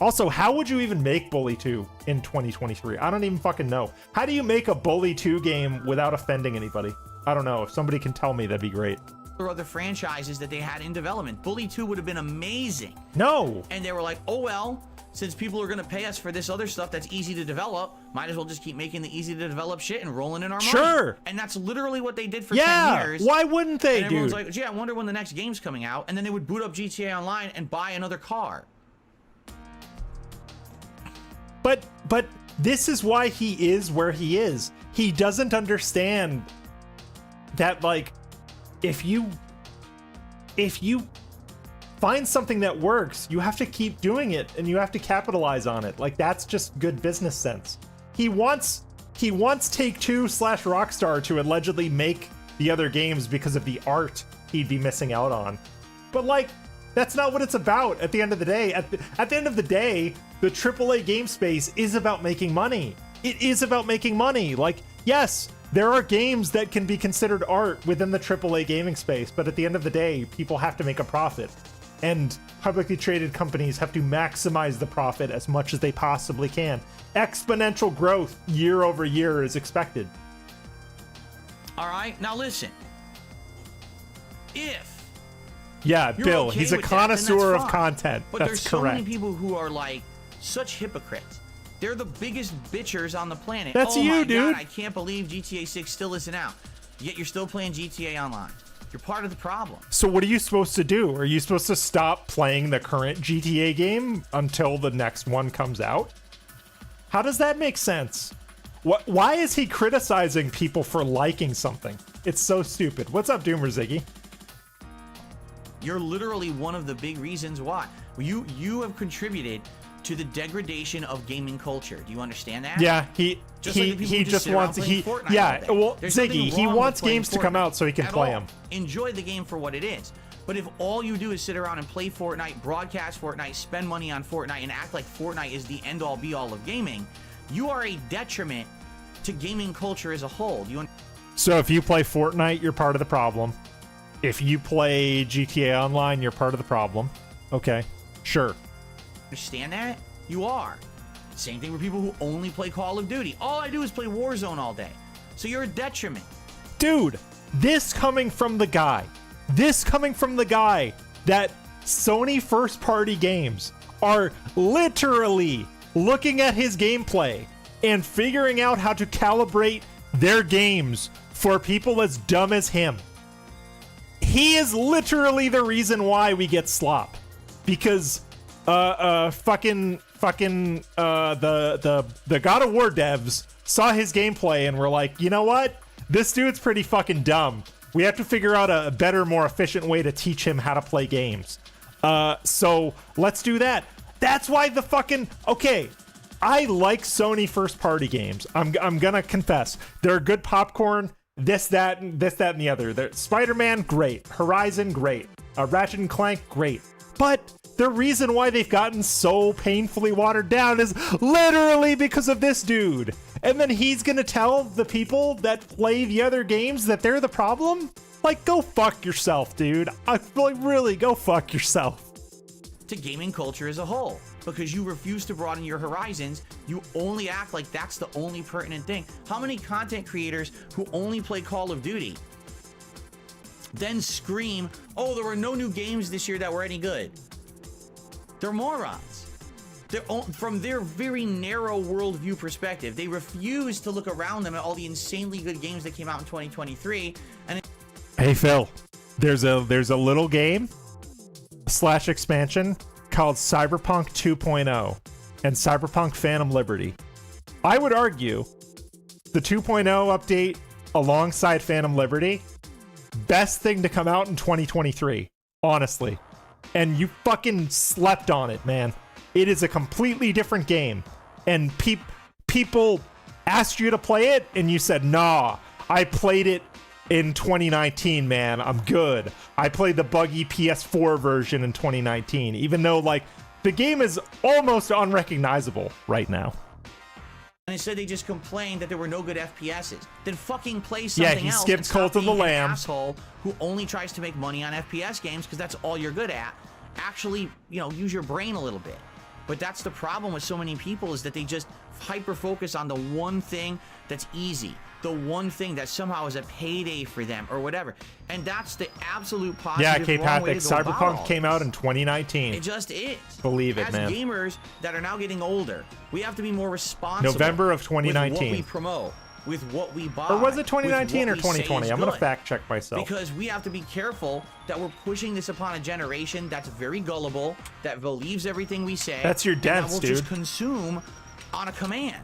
Also, how would you even make Bully 2 in 2023? I don't even fucking know. How do you make a Bully 2 game without offending anybody? I don't know. If somebody can tell me, that'd be great. Or other franchises that they had in development. Bully 2 would have been amazing. No. And they were like, oh well, since people are going to pay us for this other stuff that's easy to develop, might as well just keep making the easy to develop shit and rolling in our money. Sure. And that's literally what they did for 10 years. Why wouldn't they, and everyone's dude? like, gee, I wonder when the next game's coming out. And then they would boot up GTA Online and buy another car. But this is why he is where he is. He doesn't understand that, like, if you find something that works, you have to keep doing it and you have to capitalize on it. Like, that's just good business sense. He wants Take-Two / Rockstar to allegedly make the other games because of the art he'd be missing out on. But like, that's not what it's about at the end of the day. At the end of the day, the AAA game space is about making money. It is about making money. Like, yes, there are games that can be considered art within the AAA gaming space, but at the end of the day, people have to make a profit. And publicly traded companies have to maximize the profit as much as they possibly can. Exponential growth year over year is expected. All right, now listen. If Yeah, you're Bill, okay he's a with that, then that's connoisseur of fine. content. But That's there's so correct. many people who are like such hypocrites. They're the biggest bitchers on the planet. That's oh you, my dude. God, I can't believe GTA 6 still isn't out. Yet you're still playing GTA Online. You're part of the problem. So what are you supposed to do? Are you supposed to stop playing the current GTA game until the next one comes out? How does that make sense? Why is he criticizing people for liking something? It's so stupid. What's up, Doomer Ziggy? You're literally one of the big reasons why. You have contributed to the degradation of gaming culture. Do you understand that? Yeah, he Just like the people who just sit around wants playing Fortnite yeah. all day. Well, There's Ziggy, nothing he wrong wants with playing games to come Fortnite out so he can at play all. them. Enjoy the game for what it is. But if all you do is sit around and play Fortnite, broadcast Fortnite, spend money on Fortnite, and act like Fortnite is the end-all be-all of gaming, you are a detriment to gaming culture as a whole. So if you play Fortnite, you're part of the problem. If you play GTA Online, you're part of the problem. Okay, sure. Understand that? You are. Same thing with people who only play Call of Duty. All I do is play Warzone all day. So you're a detriment. Dude, this coming from the guy that Sony first-party games are literally looking at his gameplay and figuring out how to calibrate their games for people as dumb as him. He is literally the reason why we get slop. Because the God of War devs saw his gameplay and were like, you know what? This dude's pretty fucking dumb. We have to figure out a better, more efficient way to teach him how to play games. So let's do that. That's why the fucking... Okay, I like Sony first-party games. I'm gonna confess. They're good popcorn. This, that, and the other. Spider-Man, great. Horizon, great. Ratchet and Clank, great. But the reason why they've gotten so painfully watered down is literally because of this dude. And then he's gonna tell the people that play the other games that they're the problem? Like, go fuck yourself, dude. Like, really, go fuck yourself. To gaming culture as a whole. Because you refuse to broaden your horizons, you only act like that's the only pertinent thing. How many content creators who only play Call of Duty then scream, oh, there were no new games this year that were any good? They're morons. From their very narrow worldview perspective, they refuse to look around them at all the insanely good games that came out in 2023. And hey Phil, there's a little game / expansion called Cyberpunk 2.0 and Cyberpunk Phantom Liberty. I would argue the 2.0 update alongside Phantom Liberty, best thing to come out in 2023, honestly. And you fucking slept on it, man. It is a completely different game. And people asked you to play it, and you said, nah, I played it in 2019, man. I'm good. I played the buggy PS4 version in 2019, even though, like, the game is almost unrecognizable right now. And instead they just complained that there were no good FPSs. Then fucking play something else. Yeah, he skipped Cult of the Lamb. Asshole who only tries to make money on FPS games because that's all you're good at. Actually, use your brain a little bit. But that's the problem with so many people, is that they just hyper focus on the one thing that's easy, the one thing that somehow is a payday for them or whatever. And that's the absolute positive wrong way to go about all Cyberpunk came out in 2019. It just is. Believe it, man. As gamers that are now getting older, we have to be more responsible. November of 2019. With what we promote, with what we buy. Or was it 2019 or with what we say 2020? is I'm going to good. fact check myself. Because we have to be careful that we're pushing this upon a generation that's very gullible, that believes everything we say. That's your and dents, that will dude. just consume on a command.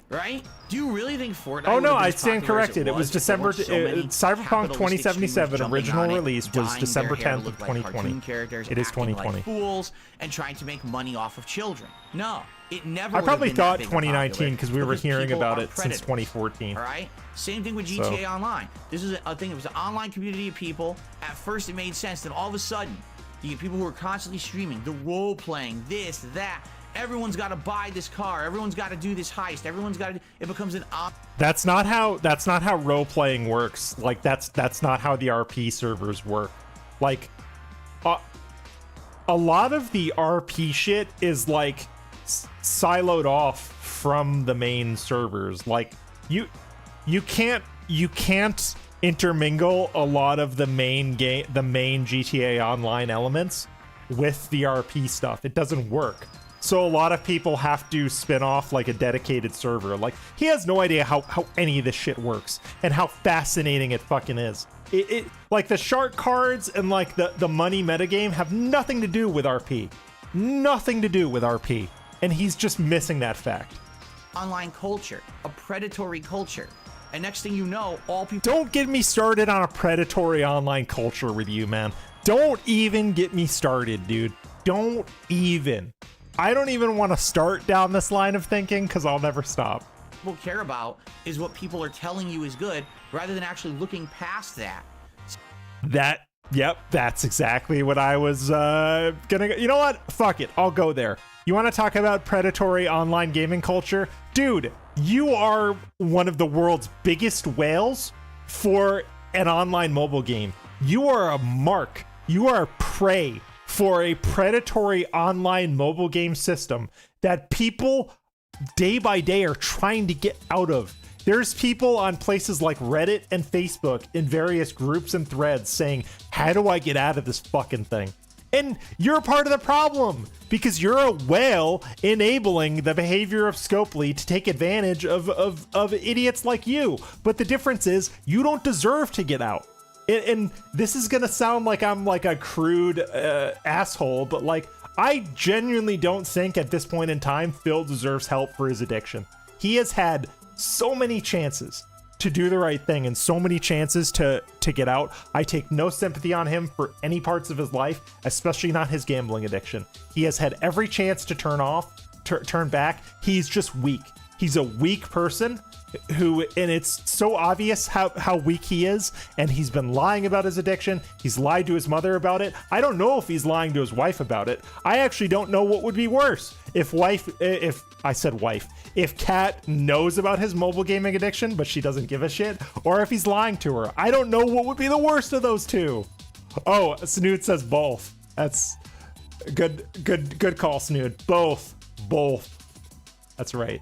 Right? Do you really think Fortnite? Oh no, would have been I as stand popular as corrected. It was if there December. weren't so many Cyberpunk capitalistic 2077 streamers original jumping on it, release was dyeing December their hair 10th to of look like 2020. cartoon characters, It is acting 2020. like fools and trying to make money off of children. No, it never. I would probably have been that thought big or 2019 popular because we were hearing people about are it since predators. 2014. All right. Same thing with GTA Online. This is a thing. It was an online community of people. At first, it made sense. Then all of a sudden, you get people who are constantly streaming, the role playing, this, that. Everyone's got to buy this car. Everyone's got to do this heist. Everyone's got to. It becomes an That's not how role playing works. Like that's not how the RP servers work. Like a lot of the RP shit is like siloed off from the main servers. Like you can't intermingle a lot of the main GTA Online elements with the RP stuff. It doesn't work. So a lot of people have to spin off like a dedicated server. Like, he has no idea how any of this shit works and how fascinating it fucking is. It like the shark cards and like the money metagame have nothing to do with RP. Nothing to do with RP. And he's just missing that fact. online culture, a predatory culture. And next thing you know, all people... Don't get me started on a predatory online culture with you, man. Don't even get me started, dude. Don't even. I don't even want to start down this line of thinking because I'll never stop. People care about is what people are telling you is good, rather than actually looking past that. Yep, that's exactly what I was gonna go. You know what? Fuck it. I'll go there. You want to talk about predatory online gaming culture? Dude, you are one of the world's biggest whales for an online mobile game. You are a mark. You are prey for a predatory online mobile game system that people day by day are trying to get out of. There's people on places like Reddit and Facebook in various groups and threads saying, how do I get out of this fucking thing? And you're part of the problem because you're a whale enabling the behavior of Scopely to take advantage of idiots like you. But the difference is you don't deserve to get out. And this is going to sound like I'm like a crude asshole, but like I genuinely don't think at this point in time Phil deserves help for his addiction. He has had so many chances to do the right thing and so many chances to get out. I take no sympathy on him for any parts of his life, especially not his gambling addiction. He has had every chance to turn back. He's just weak. He's a weak person who, and it's so obvious how weak he is, and he's been lying about his addiction. He's lied to his mother about it. I don't know if he's lying to his wife about it. I actually don't know what would be worse. If Kat knows about his mobile gaming addiction, but she doesn't give a shit, or if he's lying to her. I don't know what would be the worst of those two. Oh, Snood says both. That's good call, Snood. Both. That's right.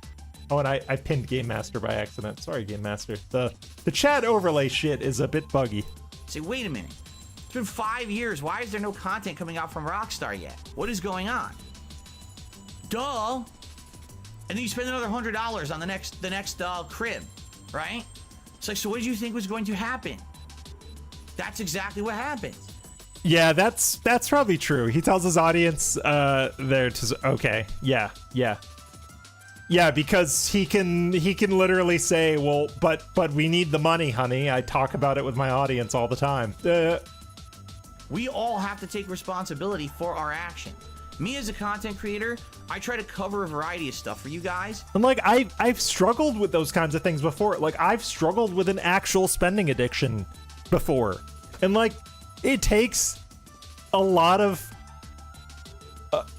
Oh, and I pinned Game Master by accident. Sorry, Game Master. The chat overlay shit is a bit buggy. Say, wait a minute. It's been 5 years. Why is there no content coming out from Rockstar yet? What is going on? Duh. And then you spend another $100 on the next crib, right? It's like, so what did you think was going to happen? That's exactly what happened. Yeah, that's probably true. He tells his audience okay, yeah, because he can literally say, well, but we need the money, honey. I talk about it with my audience all the time. We all have to take responsibility for our actions. Me as a content creator, I try to cover a variety of stuff for you guys. And like I've struggled with those kinds of things before. Like I've struggled with an actual spending addiction before. And like it takes a lot of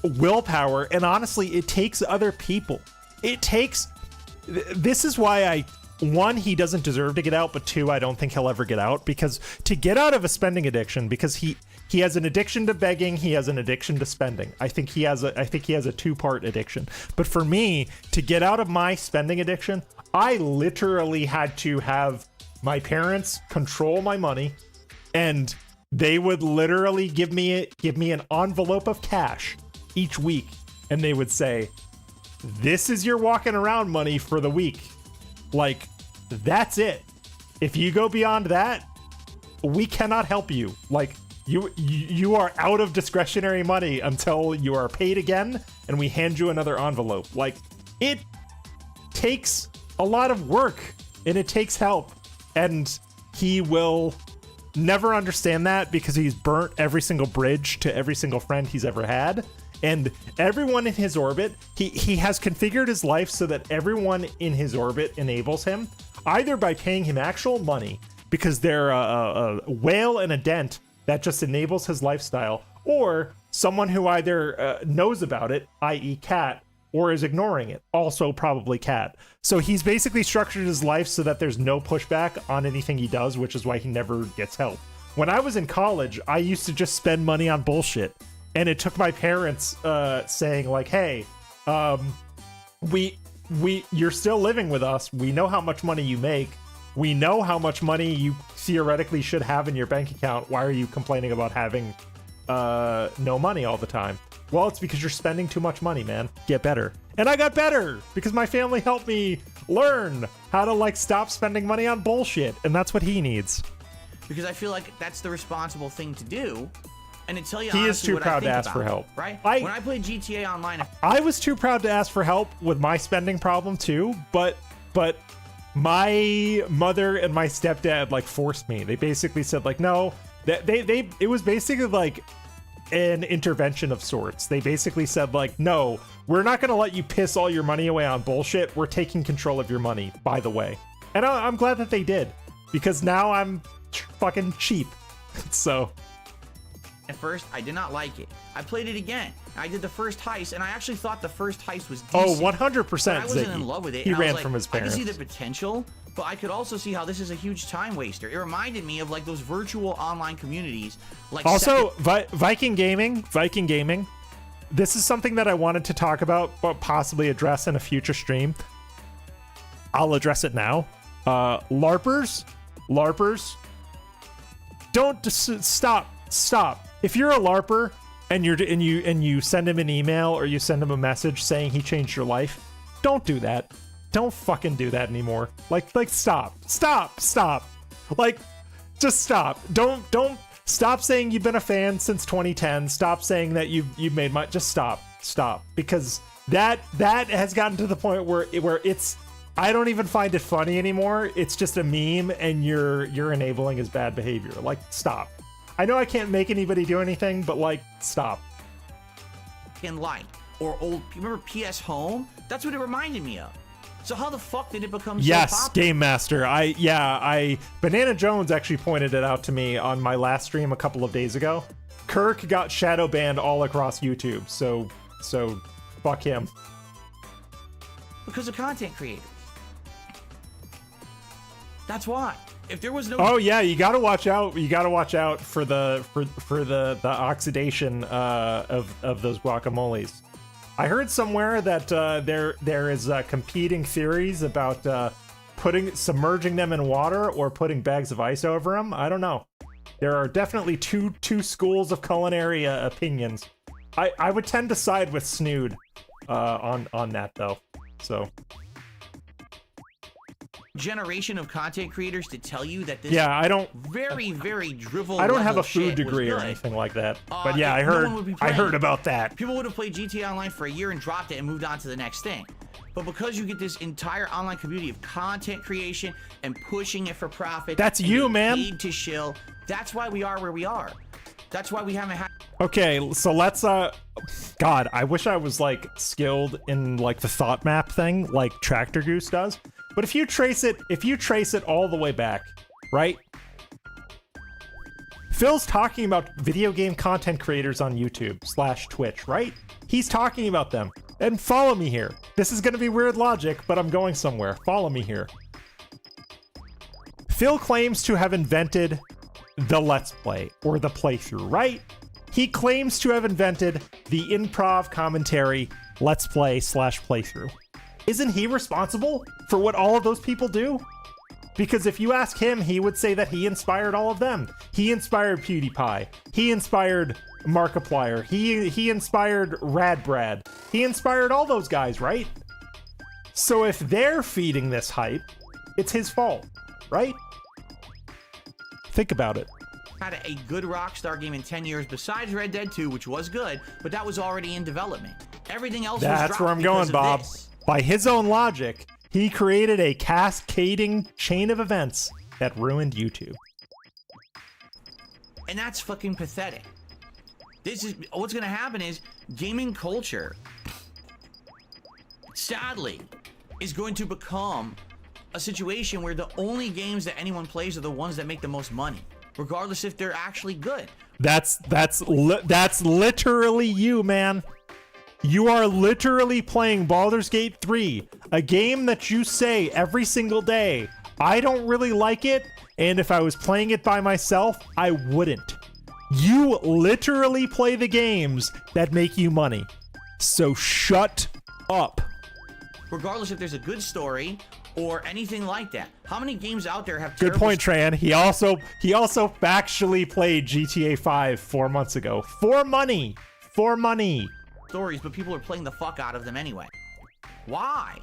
willpower, and honestly, it takes other people. This is why one, he doesn't deserve to get out, but two, I don't think he'll ever get out, because to get out of a spending addiction, because he has an addiction to begging, he has an addiction to spending. I think he has a two-part addiction. But for me, to get out of my spending addiction, I literally had to have my parents control my money, and they would literally give me an envelope of cash each week, and they would say, this is your walking around money for the week. Like, that's it. If you go beyond that, we cannot help you. Like, you are out of discretionary money until you are paid again, and we hand you another envelope. Like, it takes a lot of work, and it takes help, and he will never understand that because he's burnt every single bridge to every single friend he's ever had. And everyone in his orbit, he has configured his life so that everyone in his orbit enables him, either by paying him actual money because they're a whale and a dent that just enables his lifestyle, or someone who either knows about it, i.e. Cat, or is ignoring it, also probably Cat. So he's basically structured his life so that there's no pushback on anything he does, which is why he never gets help. When I was in college, I used to just spend money on bullshit. And it took my parents saying like, hey, you're still living with us. We know how much money you make. We know how much money you theoretically should have in your bank account. Why are you complaining about having no money all the time? Well, it's because you're spending too much money, man. Get better. And I got better because my family helped me learn how to like stop spending money on bullshit. And that's what he needs. Because I feel like that's the responsible thing to do. And to tell you he is too proud to ask for help, right? When I played GTA Online, I was too proud to ask for help with my spending problem too, but my mother and my stepdad like forced me. They basically said like, no, it was basically like, an intervention of sorts. They basically said like, no, we're not going to let you piss all your money away on bullshit. We're taking control of your money, by the way. And I'm glad that they did, because now I'm fucking cheap. So at first, I did not like it. I played it again. I did the first heist, and I actually thought the first heist was decent. Oh, 100% but I wasn't Ziggy. in love with it. He and I ran was like, from his parents. I could see the potential, but I could also see how this is a huge time waster. It reminded me of like those virtual online communities. Like Also, Viking Gaming. This is something that I wanted to talk about, but possibly address in a future stream. I'll address it now. LARPers, don't stop. If you're a LARPer and you send him an email or you send him a message saying he changed your life, don't do that. Don't fucking do that anymore. Like stop. Like, just stop. Don't stop saying you've been a fan since 2010. Stop saying that you've made my. Just stop, because that has gotten to the point where it's. I don't even find it funny anymore. It's just a meme, and you're enabling his bad behavior. Like, stop. I know I can't make anybody do anything, but like, stop. in light or old. Remember PS Home? That's what it reminded me of. So how the fuck did it become so yes, popular? Game Master. Banana Jones actually pointed it out to me on my last stream a couple of days ago. Kirk got shadow banned all across YouTube, so fuck him. Because of content creators. That's why. If there was no Oh yeah, you gotta watch out. You gotta watch out for the oxidation of those guacamoles. I heard somewhere that there is competing theories about submerging them in water or putting bags of ice over them. I don't know. There are definitely two schools of culinary opinions. I would tend to side with Snood on that though. So generation of content creators to tell you that this I don't very drivel. I don't have a shit food degree or was good. anything like that. But yeah, no one would be I playing heard it. about that. People would have played GTA Online for a year and dropped it and moved on to the next thing. But because you get this entire online community of content creation and pushing it for profit, That's and you, getting man. paid to shill. That's why we are where we are. That's why we haven't had. Okay, so let's God, I wish I was like skilled in like the thought map thing like Tractor Goose does. But if you trace it all the way back, right? Phil's talking about video game content creators on YouTube / Twitch, right? He's talking about them. And follow me here. This is gonna be weird logic, but I'm going somewhere. Follow me here. Phil claims to have invented the Let's Play, or the playthrough, right? He claims to have invented the improv commentary Let's Play / playthrough. Isn't he responsible for what all of those people do? Because if you ask him, he would say that he inspired all of them. He inspired PewDiePie. He inspired Markiplier. He inspired Radbrad. He inspired all those guys, right? So if they're feeding this hype, it's his fault, right? Think about it. Had a good Rockstar game in 10 years besides Red Dead 2, which was good, but that was already in development. Everything else was That's where I'm dropped going, because of Bob. this. By his own logic, he created a cascading chain of events that ruined YouTube. And that's fucking pathetic. This is what's gonna happen is gaming culture, sadly, is going to become a situation where the only games that anyone plays are the ones that make the most money, regardless if they're actually good. That's literally you, man. You are literally playing Baldur's Gate 3, a game that you say every single day, I don't really like it, and if I was playing it by myself, I wouldn't. You literally play the games that make you money. So shut up. Regardless if there's a good story or anything like that. How many games out there have Good terrible point, Tran. He also factually played GTA 5 4 months ago. For money. For money. stories, but people are playing the fuck out of them anyway? Why?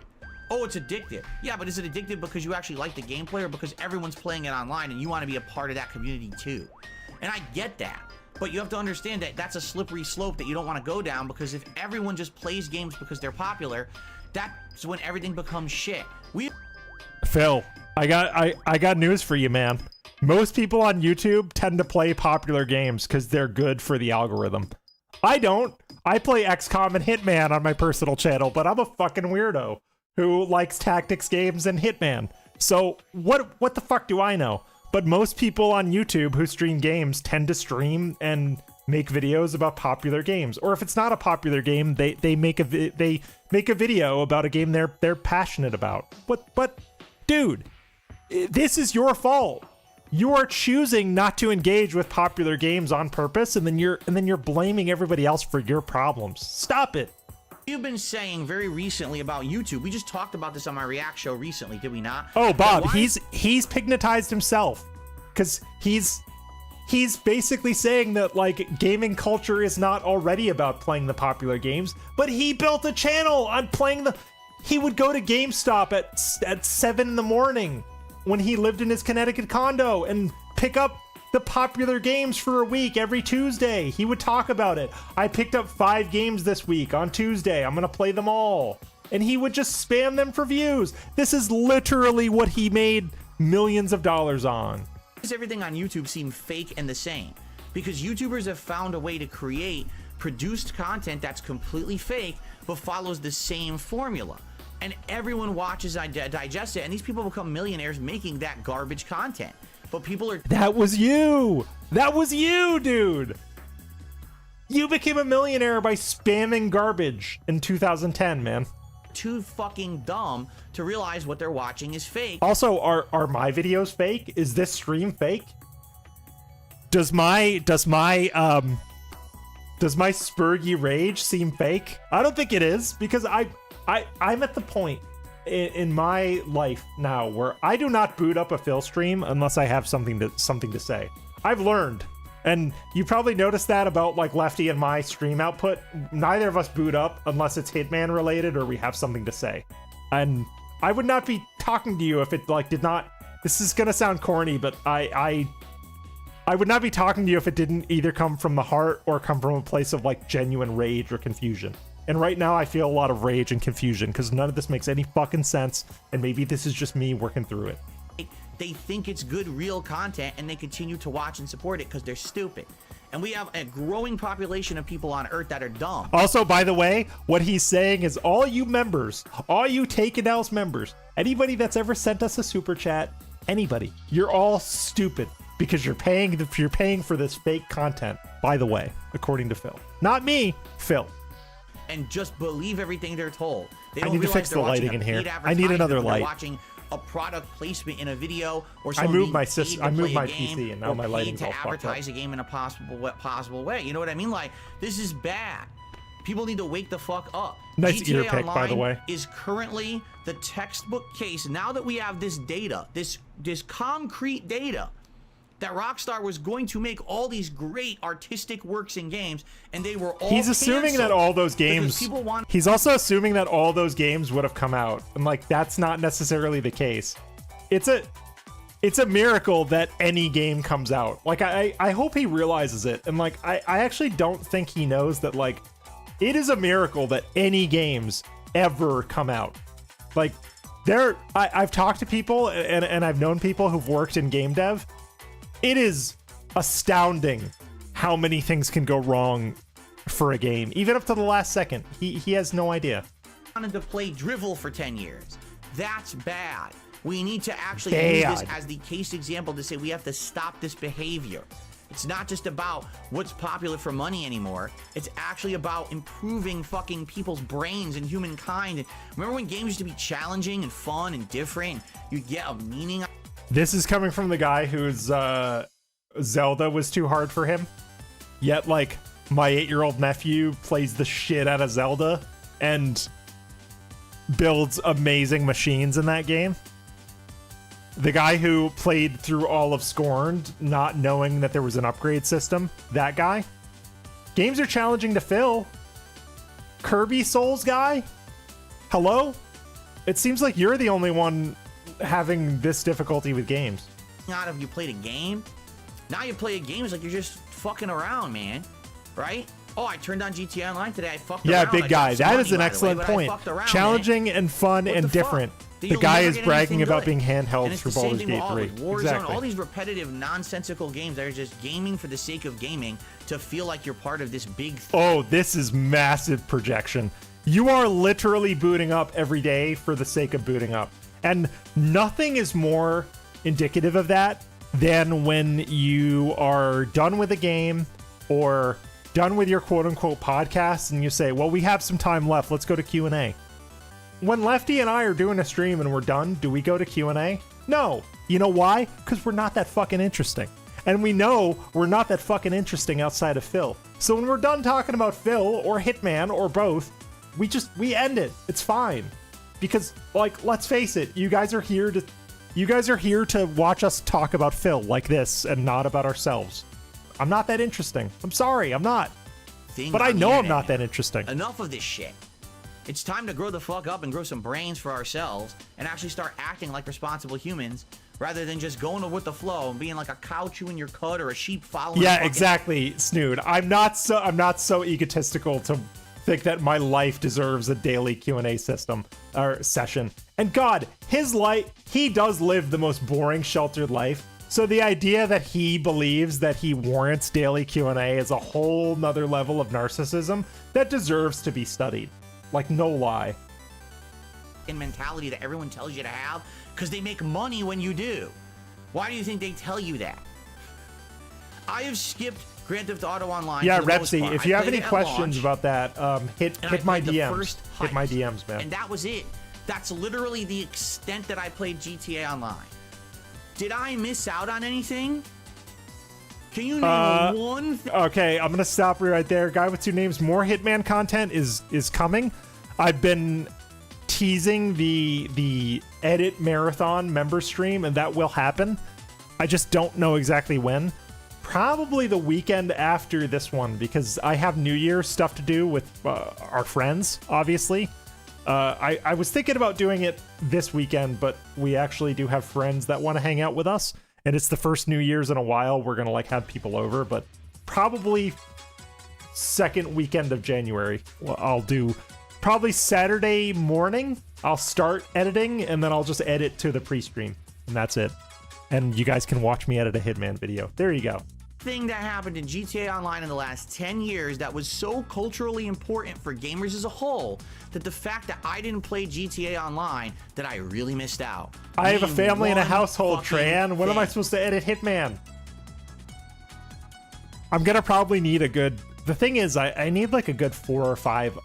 Oh, it's addictive. Yeah, but is it addictive because you actually like the gameplay or because everyone's playing it online and you want to be a part of that community too? And I get that, but you have to understand that that's a slippery slope that you don't want to go down, because if everyone just plays games because they're popular, that's when everything becomes shit. Phil, I got news for you, man. Most people on YouTube tend to play popular games because they're good for the algorithm. I don't. I play XCOM and Hitman on my personal channel, but I'm a fucking weirdo who likes tactics games and Hitman. So what the fuck do I know? But most people on YouTube who stream games tend to stream and make videos about popular games. Or if it's not a popular game, they make a video about a game they're passionate about. But dude, this is your fault. You are choosing not to engage with popular games on purpose, and then you're blaming everybody else for your problems. Stop it. You've been saying very recently about YouTube. We just talked about this on my React show recently, did we not? Oh, Bob, he's pignatized himself because he's basically saying that like gaming culture is not already about playing the popular games, but he built a channel on playing he would go to GameStop at 7 in the morning when he lived in his Connecticut condo and pick up the popular games for a week every Tuesday. He would talk about it. I picked up 5 games this week on Tuesday. I'm going to play them all. And he would just spam them for views. This is literally what he made millions of dollars on. Does everything on YouTube seem fake and the same? Because YouTubers have found a way to create produced content that's completely fake but follows the same formula. And everyone watches, digests it, and these people become millionaires making that garbage content. But people are... That was you! That was you, dude! You became a millionaire by spamming garbage in 2010, man. Too fucking dumb to realize what they're watching is fake. Also, are my videos fake? Is this stream fake? Does my Spurgy rage seem fake? I don't think it is, because I'm at the point in my life now where I do not boot up a Phil stream unless I have something to say. I've learned, and you probably noticed that about like Lefty and my stream output. Neither of us boot up unless it's Hitman related or we have something to say. And I would not be talking to you if it like did not. This is gonna sound corny, but I would not be talking to you if it didn't either come from the heart or come from a place of like genuine rage or confusion. And right now I feel a lot of rage and confusion because none of this makes any fucking sense, and maybe this is just me working through it. They think it's good, real content, and they continue to watch and support it because they're stupid. And we have a growing population of people on Earth that are dumb. Also, by the way, what he's saying is all you members, all you Taken Else members, anybody that's ever sent us a super chat, anybody, you're all stupid because you're paying for this fake content, by the way, according to Phil. Not me, Phil. And just believe everything they're told. They don't I need to fix the lighting in here. I need another light. Watching a product placement in a video, or I moved my PC, and now my lighting's all fucked up. To advertise a game in a possible way. You know what I mean? Like, this is bad. People need to wake the fuck up. Nice GTA ear pick, by the way. Is currently the textbook case. Now that we have this data, this concrete data, that Rockstar was going to make all these great artistic works in games, and they were all He's assuming that all those games... He's also assuming that all those games would have come out. And, like, that's not necessarily the case. It's a miracle that any game comes out. Like, I hope he realizes it. And, like, I actually don't think he knows that, like, it is a miracle that any games ever come out. Like, I've talked to people, and I've known people who've worked in game dev. It is astounding how many things can go wrong for a game, even up to the last second. He has no idea. Wanted to play Drivel for 10 years. That's bad. We need to actually use this as the case example to say we have to stop this behavior. It's not just about what's popular for money anymore. It's actually about improving fucking people's brains and humankind. And remember when games used to be challenging and fun and different? You'd get a meaning. This is coming from the guy whose Zelda was too hard for him. Yet, like, my 8-year-old nephew plays the shit out of Zelda and builds amazing machines in that game. The guy who played through all of Scorned, not knowing that there was an upgrade system, that guy. Games are challenging to fill. Kirby Souls guy? Hello? It seems like you're the only one having this difficulty with games. Not if you played a game. Now you play a game, it's like you're just fucking around, man. Right? Oh, I turned on GTA Online today. I fucked around. Yeah, big guy. That is an excellent point. Challenging and fun and different. The guy is bragging about being handheld for Baldur's Gate 3. Warzone, Exactly. all these repetitive, nonsensical games that are just gaming for the sake of gaming to feel like you're part of this big thing. Oh, this is massive projection. You are literally booting up every day for the sake of booting up. And nothing is more indicative of that than when you are done with a game or done with your quote-unquote podcast and you say, well, we have some time left. Let's go to Q&A. When Lefty and I are doing a stream and we're done, do we go to Q&A? No. You know why? Because we're not that fucking interesting. And we know we're not that fucking interesting outside of Phil. So when we're done talking about Phil or Hitman or both, we end it. It's fine. Because, like, let's face it, you guys are here to watch us talk about Phil like this and not about ourselves. I'm not that interesting. I'm sorry, I'm not. But I know I'm not that interesting. Enough of this shit. It's time to grow the fuck up and grow some brains for ourselves and actually start acting like responsible humans rather than just going with the flow and being like a cow chewing your cud or a sheep following. Yeah, exactly, Snood. I'm not so egotistical to think that my life deserves a daily Q&A system or session. And God, he does live the most boring, sheltered life. So the idea that he believes that he warrants daily Q&A is a whole nother level of narcissism that deserves to be studied. Like, no lie. In mentality that everyone tells you to have because they make money when you do. Why do you think they tell you that? I have skipped Grand Theft Auto Online. Yeah, Repsy, if you have any questions about that, hit my DMs. Hit my DMs, man. And that was it. That's literally the extent that I played GTA Online. Did I miss out on anything? Can you name one thing? Okay, I'm going to stop you right there. Guy with two names, more Hitman content is coming. I've been teasing the edit marathon member stream, and that will happen. I just don't know exactly when. Probably the weekend after this one, because I have New Year's stuff to do with our friends, obviously. I was thinking about doing it this weekend, but we actually do have friends that want to hang out with us. And it's the first New Year's in a while. We're going to, like, have people over, but probably second weekend of January. Well, I'll do probably Saturday morning. I'll start editing, and then I'll just edit to the pre-stream, and that's it. And you guys can watch me edit a Hitman video. There you go. Thing that happened in GTA Online in the last 10 years that was so culturally important for gamers as a whole that the fact that I didn't play GTA Online that I really missed out. I have a family and a household, Tran. When am I supposed to edit Hitman? I'm gonna probably need a good... The thing is, I need like a good 4 or 5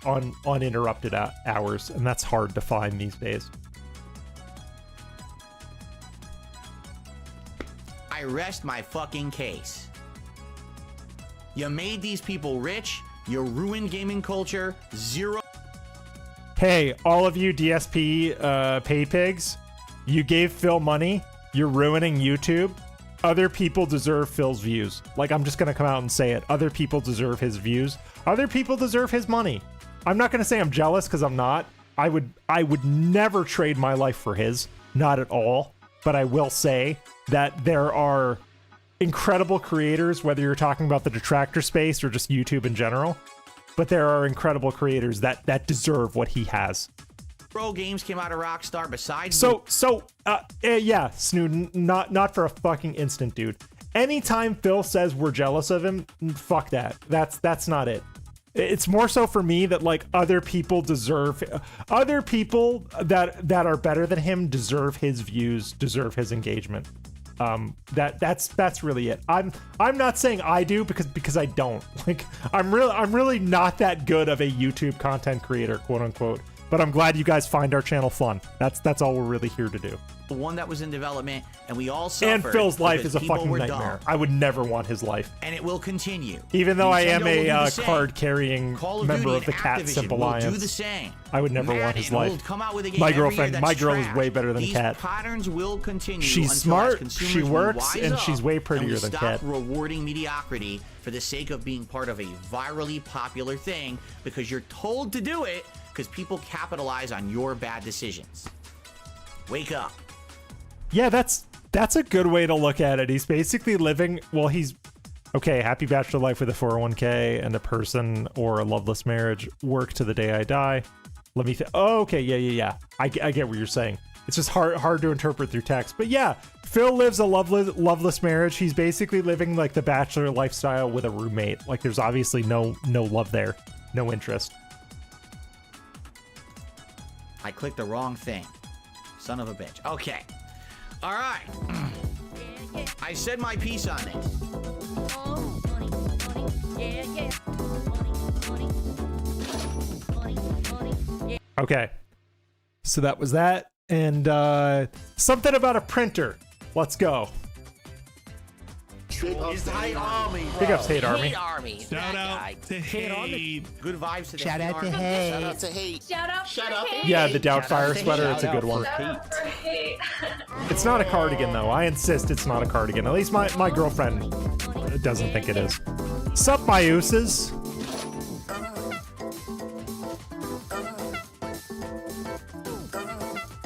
uninterrupted hours, and that's hard to find these days. I rest my fucking case. You made these people rich. You ruined gaming culture. Zero. Hey, all of you DSP pay pigs, you gave Phil money. You're ruining YouTube. Other people deserve Phil's views. Like, I'm just gonna come out and say it. Other people deserve his views. Other people deserve his money. I'm not gonna say I'm jealous, because I'm not. I would never trade my life for his. Not at all. But I will say that there are incredible creators, whether you're talking about the detractor space or just YouTube in general. But there are incredible creators that deserve what he has. Pro games came out of Rockstar besides... Yeah, Snood, not for a fucking instant, dude. Anytime Phil says we're jealous of him, fuck that. That's not it. It's more so for me that, like, other people that are better than him deserve his views, deserve his engagement. That's really it. I'm not saying I do because I don't. Like, I'm really not that good of a YouTube content creator, quote unquote. But I'm glad you guys find our channel fun. That's all we're really here to do. The one that was in development, and we all suffered. And Phil's life is a fucking nightmare. Dumb. I would never want his life. And it will continue. Even though I am a card-carrying member of the Cat Simp Alliance, do the same. I would never want his life. Come out with a game my girl trash. is way better than Cat. These patterns will continue. She's smart, she works, and she's way prettier than Cat. Stop rewarding mediocrity for the sake of being part of a virally popular thing because you're told to do it because people capitalize on your bad decisions. Wake up. Yeah, that's a good way to look at it. He's basically living, well, he's, okay, happy bachelor life with a 401k and a person or a loveless marriage, work to the day I die. Let me oh, okay, yeah. I get what you're saying. It's just hard to interpret through text. But yeah, Phil lives a loveless marriage. He's basically living like the bachelor lifestyle with a roommate. Like there's obviously no love there, no interest. I clicked the wrong thing. Son of a bitch. Okay. All right. I said my piece on this. Okay. So that was that. And something about a printer. Let's go. Big ups to Hate Army. Big ups, Hate Army. Hate Army. Shout out to Hate. Good vibes to the Shout Hate out to Army. Hate. Shout out to Hate. Shout out for hate. Yeah, the Doubtfire sweater. It's a good one. Shout out for hate. It's not a cardigan, though. I insist it's not a cardigan. At least my girlfriend doesn't think it is. Sup, my ooses?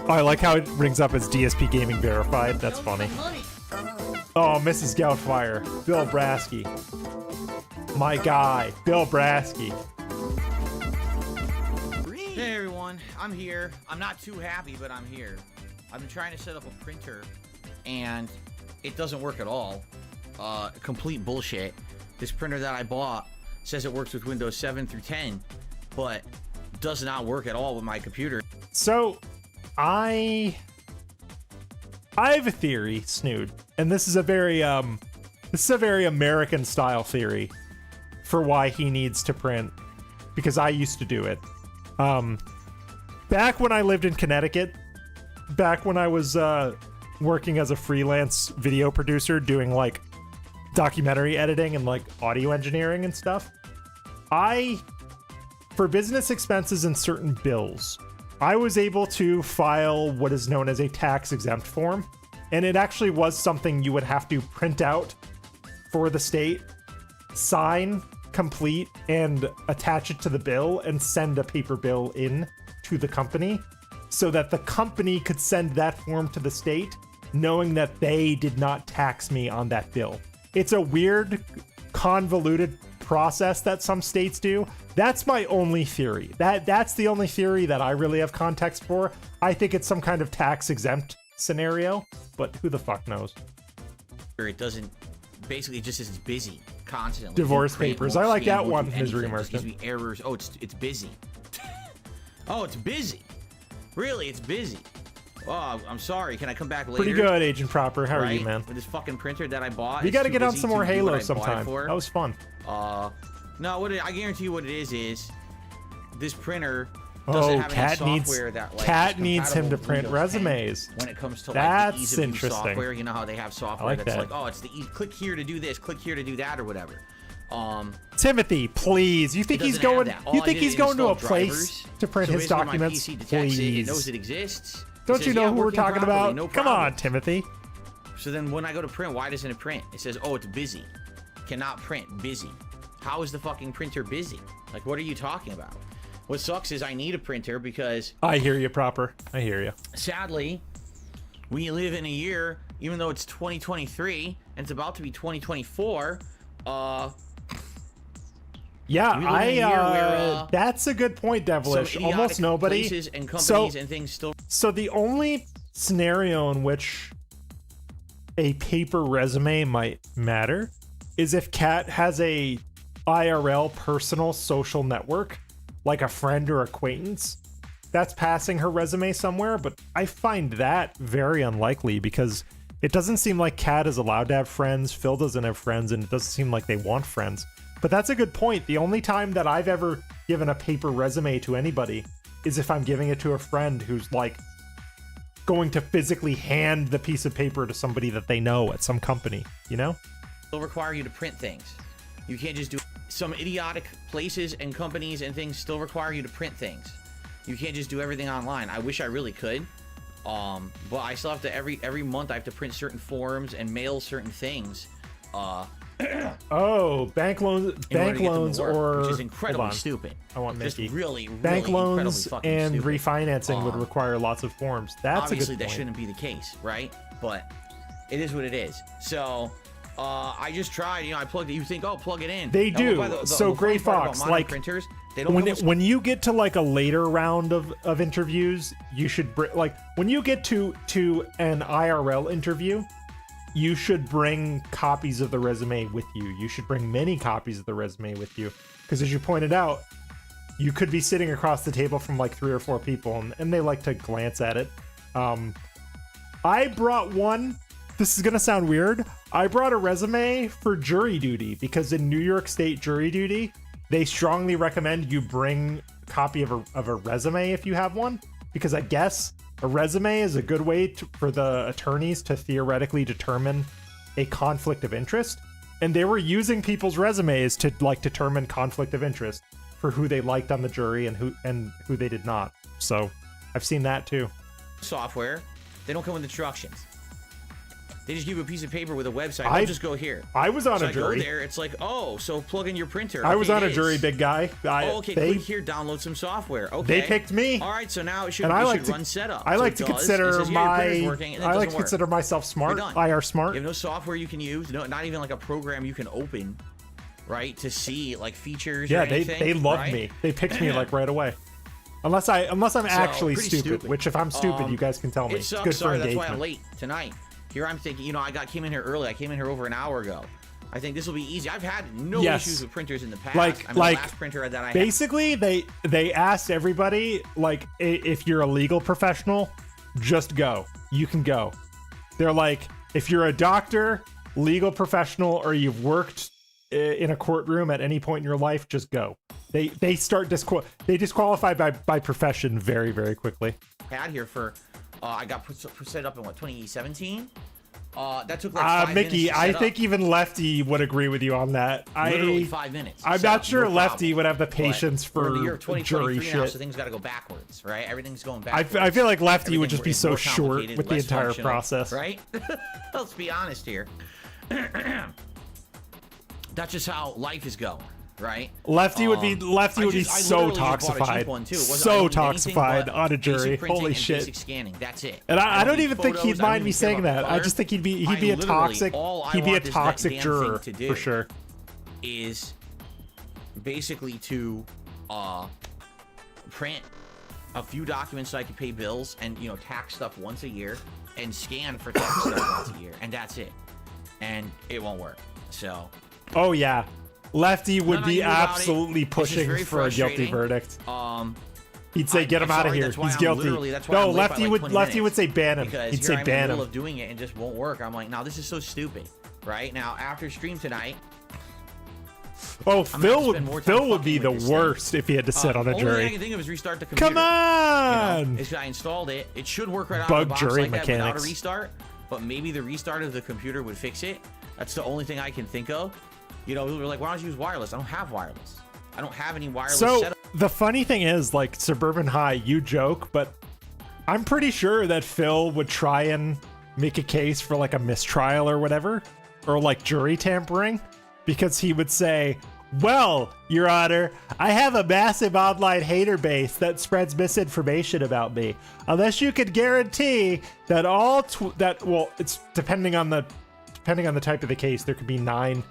Oh, I like how it brings up as DSP Gaming Verified. That's funny. Oh, Mrs. Doubtfire. Bill Brasky. My guy, Bill Brasky. Hey everyone, I'm here. I'm not too happy, but I'm here. I've been trying to set up a printer, and it doesn't work at all. Complete bullshit. This printer that I bought says it works with Windows 7 through 10, but does not work at all with my computer. So, I have a theory, Snood, and this is a very American style theory for why he needs to print, because I used to do it. Back when I lived in Connecticut, back when I was working as a freelance video producer doing like documentary editing and like audio engineering and stuff, for business expenses and certain bills, I was able to file what is known as a tax exempt form. And it actually was something you would have to print out for the state, sign, complete, and attach it to the bill and send a paper bill in to the company so that the company could send that form to the state knowing that they did not tax me on that bill. It's a weird, convoluted process that some states do. That's my only theory. That's the only theory that I really have context for. I think it's some kind of tax exempt scenario, but who the fuck knows? It doesn't. Basically, it just says it's busy constantly. Divorce papers. I like that one, Misery It Merchant. gives me errors. Oh, it's busy. Oh, it's busy. Really, it's busy. Oh, I'm sorry. Can I come back later? Pretty good, Agent Proper. How are you, man? With this fucking printer that I bought. We got to it's get too on busy some to more do what Halo I bought it sometime. for. That was fun. No, I guarantee you what it is this printer doesn't have any software that like Cat needs him to compatible with print Windows 10 resumes. when it comes to like That's the ease of use interesting. software. You know how they have software like that's that. like, oh, it's the click here to do this, click here to do that, or whatever. Timothy, please. You think It he's doesn't have going? that. All You I think did he's is going to a install place drivers. to print So his basically, my documents? PC detects it, it knows Please. it exists. It Don't says, you know yeah, who we're working talking properly, about? no Come problem. on, Timothy. So then when I go to print, why doesn't it print? It says, oh, it's busy. Cannot print, busy. How is the fucking printer busy? Like, what are you talking about? What sucks is I need a printer because I hear you, Proper. I hear you. sadly, we live in a year, even though it's 2023 and it's about to be 2024, Yeah, we live in a year where, that's a good point, some Devilish. idiotic Almost nobody. places and companies and things still. So the only scenario in which a paper resume might matter is if Kat has a IRL personal social network, like a friend or acquaintance, that's passing her resume somewhere, but I find that very unlikely because it doesn't seem like Kat is allowed to have friends, Phil doesn't have friends, and it doesn't seem like they want friends. But that's a good point. The only time that I've ever given a paper resume to anybody is if I'm giving it to a friend who's like going to physically hand the piece of paper to somebody that they know at some company, you know? Still require you to print things. You can't just do. Some idiotic places and companies and things still require you to print things. You can't just do everything online. I wish I really could, but I still have to every month I have to print certain forms and mail certain things. Oh, bank loans, or which is hold incredibly on. stupid. I want Just Mickey. really Bank incredibly loans fucking and stupid. refinancing would require lots of forms. That's Obviously a good that point. shouldn't be the case, right? But it is what it is. So I just tried, I plugged it. You think, oh, plug it in. They Now, do. by the So funny Gray part about Fox, modern like, printers, They don't come with when you get to like a later round of interviews, you should like when you get to an IRL interview, you should bring copies of the resume with you. You should bring many copies of the resume with you, because as you pointed out, you could be sitting across the table from like 3 or 4 people, and they like to glance at it. I brought one. This is gonna sound weird. I brought a resume for jury duty because in New York State jury duty, they strongly recommend you bring a copy of a resume if you have one, because I guess a resume is a good way for the attorneys to theoretically determine a conflict of interest. And they were using people's resumes to like determine conflict of interest for who they liked on the jury and who they did not. So I've seen that too. software. They don't come with instructions. They just give you a piece of paper with a website. I'll just go here. I was on so a jury. I go there. It's like, oh, so plug in your printer. I was on a jury, big guy. Okay, click here, download some software. Okay. They picked me. All right, so now it should, run setup. I like so to consider consider myself smart. IR smart. You have no software you can use. No, not even like a program you can open, right, to see like features. Yeah, or anything, they loved right? me. They picked me like right away. Unless I'm actually stupid, which if I'm stupid, you guys can tell me. It sucks. Good for That's engagement. why I'm late tonight. Here I'm thinking, I came in here early. I came in here over an hour ago. I think this will be easy. I've had no issues with printers in the past. The last printer that I basically they asked everybody, like, if you're a legal professional, just go. You can go. They're like, if you're a doctor, legal professional, or you've worked in a courtroom at any point in your life, just go. They disqualify by profession very, very quickly. Had here for I got set up in 2017. That took like 5 minutes. Mickey, I think even Lefty would agree with you on that. Literally 5 minutes. I'm not sure Lefty would have the patience for the year 2023 jury now, shit. so things got to go backwards, right? Everything's going backwards. I feel like Lefty would just be so short with the entire process, right? Let's be honest here. That's just how life is going. Right, Lefty would be so toxified, so toxified on a jury. Holy shit! Scanning, that's it. And I don't even think he'd mind me saying that. I just think he'd be a toxic juror for sure. Is basically to print a few documents so I could pay bills and tax stuff once a year and scan for tax stuff once a year, and that's it. And it won't work. So. Oh yeah. Lefty would be absolutely pushing for a guilty verdict. He'd say, "Get him out of here. He's guilty." No, Lefty would say ban him. He'd say ban him. I'm in the middle of doing it and just won't work. I'm like, now this is so stupid, right? Now after stream tonight. Oh, Phil would be the worst if he had to sit on a jury. Only thing I can think of is restart the computer. Come on! I installed it. It should work right out of the box jury like that without a mechanics. restart. But maybe the restart of the computer would fix it. That's the only thing I can think of. We're like, why don't you use wireless? I don't have wireless. I don't have any wireless setup. The funny thing is, like, Suburban High, you joke, but I'm pretty sure that Phil would try and make a case for like a mistrial or whatever, or like jury tampering, because he would say, well, Your Honor, I have a massive online hater base that spreads misinformation about me. Unless you could guarantee that it's depending on the type of the case, there could be nine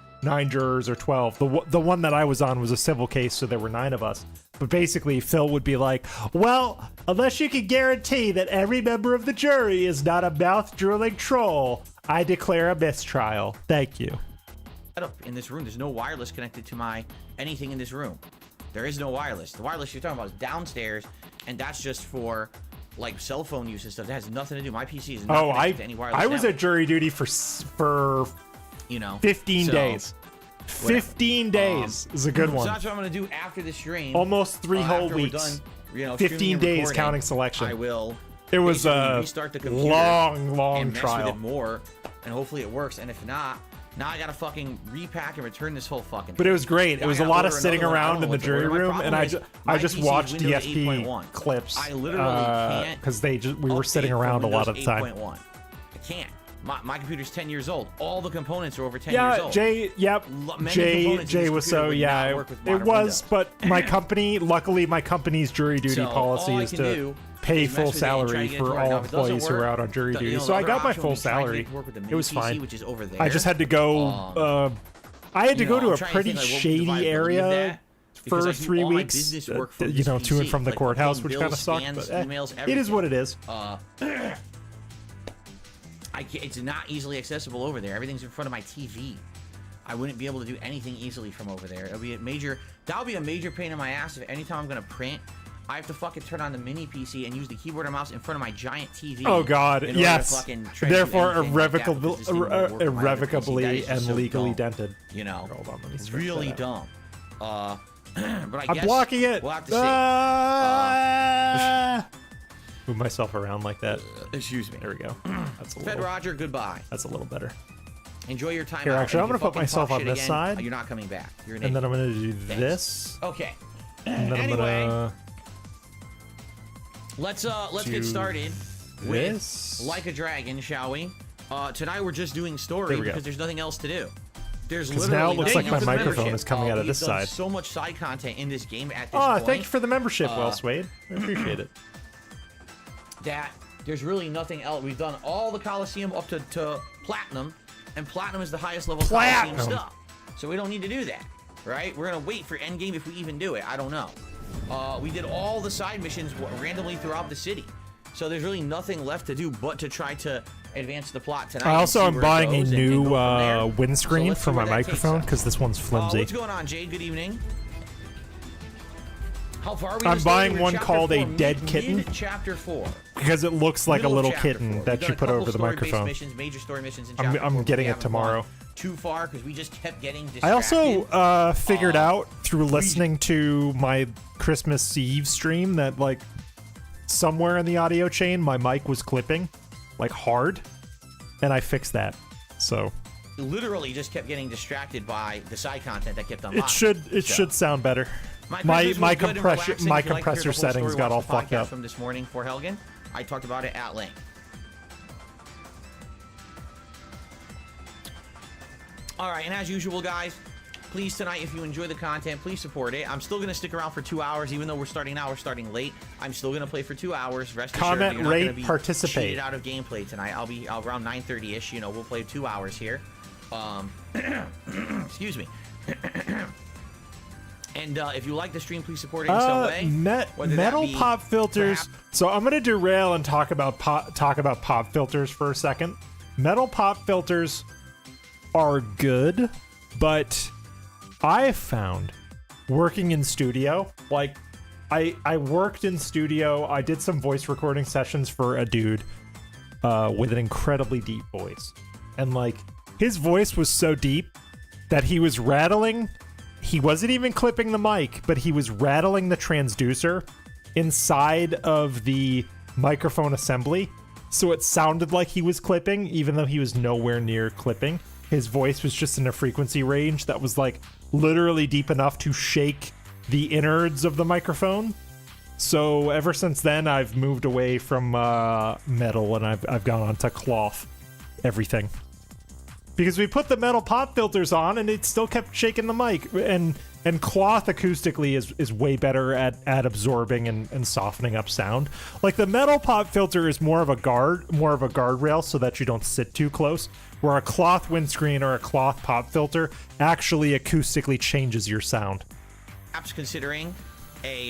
jurors or 12. The one that I was on was a civil case, so there were 9 of us. But basically, Phil would be like, well, unless you can guarantee that every member of the jury is not a mouth-drooling troll, I declare a mistrial. Thank you. In this room, there's no wireless connected to anything in this room. There is no wireless. The wireless you're talking about is downstairs, and that's just for like cell phone use and stuff. That has nothing to do. My PC is not connected to any wireless. I was at jury duty for 15 days. 15 days is a good one. So that's what I'm gonna do after the stream. Almost 3 whole weeks. Done, 15 days counting selection. I will. It was a restart the computer long and mess trial. with it more, and hopefully it works. And if not, now I gotta fucking repack and return this whole fucking. But it was great. It was a lot of sitting around in the jury room, and I just watched DFP clips. I literally can't because we were sitting around a lot of the time. I can't. My computer's 10 years old. All the components are over 10 years old. Jay was so, yeah, it was, but my company, luckily my company's jury duty policy is to pay full salary for all employees who are out on jury duty. So I got my full salary. It was fine. I just had to go, I had to go to a pretty shady area Because I for do 3 all my weeks, business work from you this know, to and PC, from the like courthouse, paying which bills, kind of sucked. scans, But emails, it is what it is. It's not easily accessible over there. Everything's in front of my TV. I wouldn't be able to do anything easily from over there. That'll be a major pain in my ass if anytime I'm gonna print, I have to fucking turn on the mini PC and use the keyboard and mouse in front of my giant TV. Oh God, in order to yes. fucking try to do Therefore, anything like that, because this thing won't work on my other PC. That irrevocably is just and so legally dumb, dented. You know, Hold on, let me it's stretch really that out. dumb. But I I'm guess blocking it. we'll have to see. Move myself around like that. Excuse me. There we go. That's a Fed little. Roger, goodbye. That's a little better. Enjoy your time Here, out. actually, And I'm if gonna you put fucking myself talk on shit this again, side. You're not coming back. You're an And then idiot. I'm gonna do Thanks. this. Okay. And then Anyway, I'm gonna let's get do started this. with Like a Dragon, shall we? Tonight we're just doing story There we go. because there's nothing else to do. There's 'Cause literally now it looks nothing like my else to do. microphone is coming out of We've this done side. So much side content in this game at this Oh, point. thank you for the membership, Well Swade. I appreciate it. That there's really nothing else. We've done all the Coliseum up to Platinum, and Platinum is the highest level Platinum. Coliseum stuff. So we don't need to do that, right? We're gonna wait for Endgame if we even do it. I don't know. We did all the side missions randomly throughout the city. So there's really nothing left to do but to try to advance the plot tonight. I and also see am where it buying a goes and new go from there. windscreen So let's for see my where that takes microphone us. because this one's flimsy. What's going on, Jade? Good evening. How far are we? I'm buying one called a dead kitten. Chapter 4. Because it looks like a Middle of little chapter kitten 4. that We've you done a put couple over the story-based microphone. Missions, major story missions in I'm chapter 4, getting we it haven't tomorrow. gone too far because we just kept getting distracted. I also figured out through listening to my Christmas Eve stream that like somewhere in the audio chain my mic was clipping like hard, and I fixed that. So literally just kept getting distracted by the side content that kept unlocking. it should sound better. My compressor settings got all fucked up from this morning for Helgen. I talked about it at length. All right, and as usual, guys, please tonight, if you enjoy the content, please support it. I'm still going to stick around for 2 hours, even though we're starting late. I'm still going to play for 2 hours. Rest assured, Comment, you're not rate, gonna be participate. cheated out of gameplay tonight. I'll be around 9:30ish. You know, we'll play 2 hours here. Excuse me. And if you like the stream, please support it in some way. whether that Metal be pop filters. perhaps- So I'm gonna derail and talk about pop filters for a second. Metal pop filters are good, but I have found working in studio, like I worked in studio. I did some voice recording sessions for a dude with an incredibly deep voice, and like his voice was so deep that he was rattling. He wasn't even clipping the mic, but he was rattling the transducer inside of the microphone assembly. So it sounded like he was clipping, even though he was nowhere near clipping. His voice was just in a frequency range that was like literally deep enough to shake the innards of the microphone. So ever since then, I've moved away from metal and I've gone on to cloth everything. Because we put the metal pop filters on and it still kept shaking the mic. And cloth acoustically is way better at absorbing and softening up sound. Like the metal pop filter is more of a guardrail so that you don't sit too close. Where a cloth windscreen or a cloth pop filter actually acoustically changes your sound. Perhaps considering a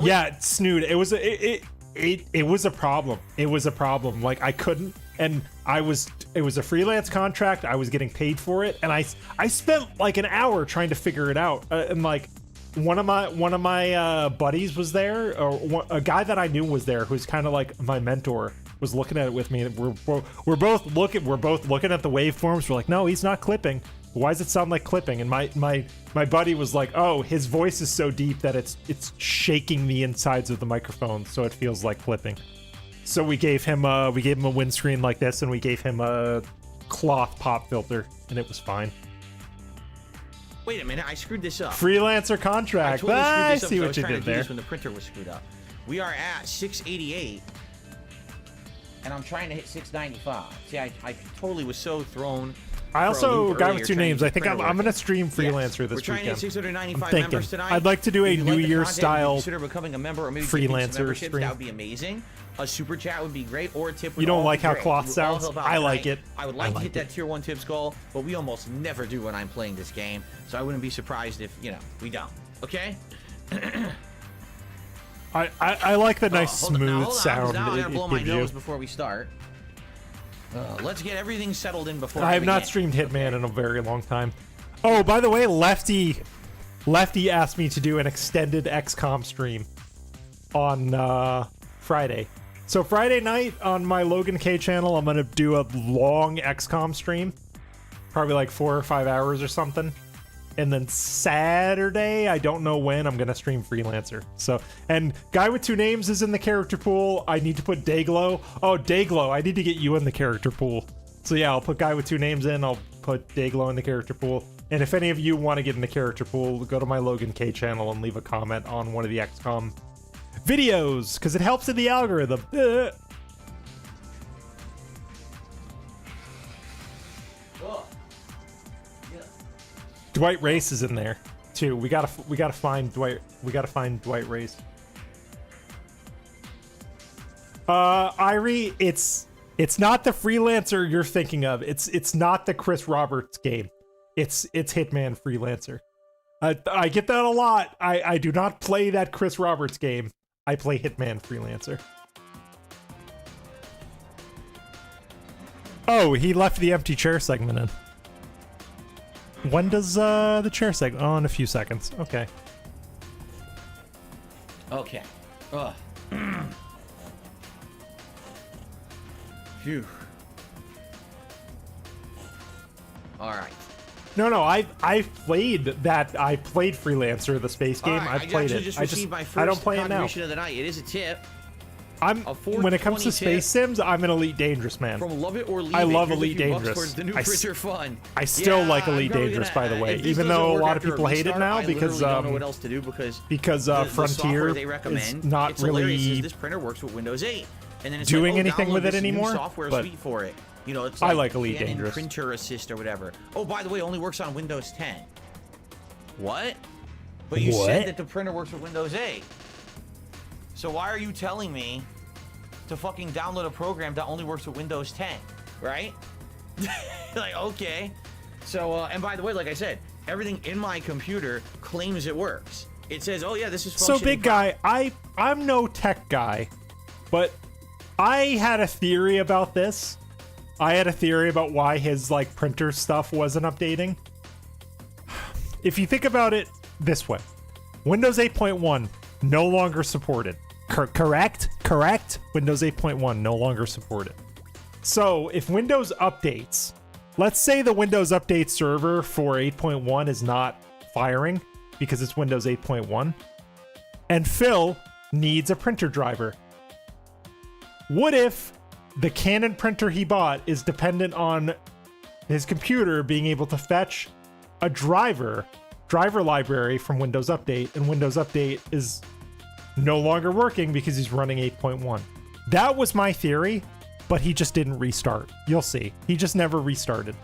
Yeah, Snood, it was a problem. It was a problem. Like I couldn't, and it was a freelance contract. I was getting paid for it, and I spent like an hour trying to figure it out. And like one of my buddies was there, or a guy that I knew was there, who's kind of like my mentor, was looking at it with me. And we're both looking at the waveforms. We're like, no, he's not clipping. Why does it sound like clipping? And my buddy was like, oh, his voice is so deep that it's shaking the insides of the microphone, so it feels like clipping. So we gave him a windscreen like this, and we gave him a cloth pop filter, and it was fine. Wait a minute, I screwed this up. Freelancer contract. I see what you did there. When the printer was screwed up, we are at 688, and I'm trying to hit 695. See, I totally was so thrown. I also got with two names. I think I'm going to stream Freelancer this weekend. We're trying to hit 695 weekend. members tonight. I'd like to do a If you New like the Year content, style consider becoming a member or maybe freelancer stream. stream. That would be amazing. A super chat would be great, or a tip would You don't all like be how great. cloth It would all sounds? help out I like tonight. it. I would like to hit that tier 1 tips goal, but we almost never do when I'm playing this game, so I wouldn't be surprised if, we don't. Okay. I like the nice smooth sound Now I it gotta blow my gives you. nose before we start. Let's get everything settled in before I have not begin. streamed Hitman in a very long time. Oh, by the way, Lefty asked me to do an extended XCOM stream on Friday. So Friday night on my Logan K channel, I'm gonna do a long XCOM stream, probably like 4 or 5 hours or something. And then Saturday, I don't know when, I'm gonna stream Freelancer. So, and Guy with Two Names is in the character pool. I need to put Dayglow. Oh, Dayglow, I need to get you in the character pool. So yeah, I'll put Guy with Two Names in. I'll put Dayglow in the character pool. And if any of you want to get in the character pool, go to my Logan K channel and leave a comment on one of the XCOM videos, because it helps in the algorithm. Dwight Race is in there too. We gotta find Dwight. We gotta find Dwight Race. Irie, it's not the Freelancer you're thinking of. It's not the Chris Roberts game. It's Hitman Freelancer. I get that a lot. I do not play that Chris Roberts game. I play Hitman Freelancer. Oh, he left the empty chair segment in. When does the chair segment? Oh, in a few seconds. Okay. Okay. Ugh. Phew. All right. No, I've played that. I played Freelancer, the space game. Right, I've played it. I don't play it now. Of the night. It is a tip. When it comes to space sims, I'm an Elite Dangerous man. From Love It or Leave I love Here's Elite a few bucks Dangerous. towards the new printer fun. I still like Elite I'm probably Dangerous, gonna, by the way, if this even doesn't though a work lot of after a people hate it restart, now I because don't know what else to do because Frontier software they is recommend, not it's hilarious, really is this printer works with Windows 8, and then it's doing like, anything download with it this new anymore. Software But suite for it. You know, it's I like like Elite Canon Dangerous. Printer Assist or whatever. Oh, by the way, it only works on Windows 10. What? But you said that the printer works with Windows 8. So why are you telling me to fucking download a program that only works with Windows 10, right? Like, okay. So, and by the way, like I said, everything in my computer claims it works. It says, oh yeah, this is functioning. So big guy, I'm no tech guy, but I had a theory about this. I had a theory about why his like printer stuff wasn't updating. If you think about it this way, Windows 8.1 no longer supported. Correct? Windows 8.1 no longer supported. So if Windows updates, let's say the Windows Update server for 8.1 is not firing because it's Windows 8.1, and Phil needs a printer driver. What if the Canon printer he bought is dependent on his computer being able to fetch a driver library from Windows Update, and Windows Update is no longer working because he's running 8.1. That was my theory, but he just didn't restart. You'll see. He just never restarted.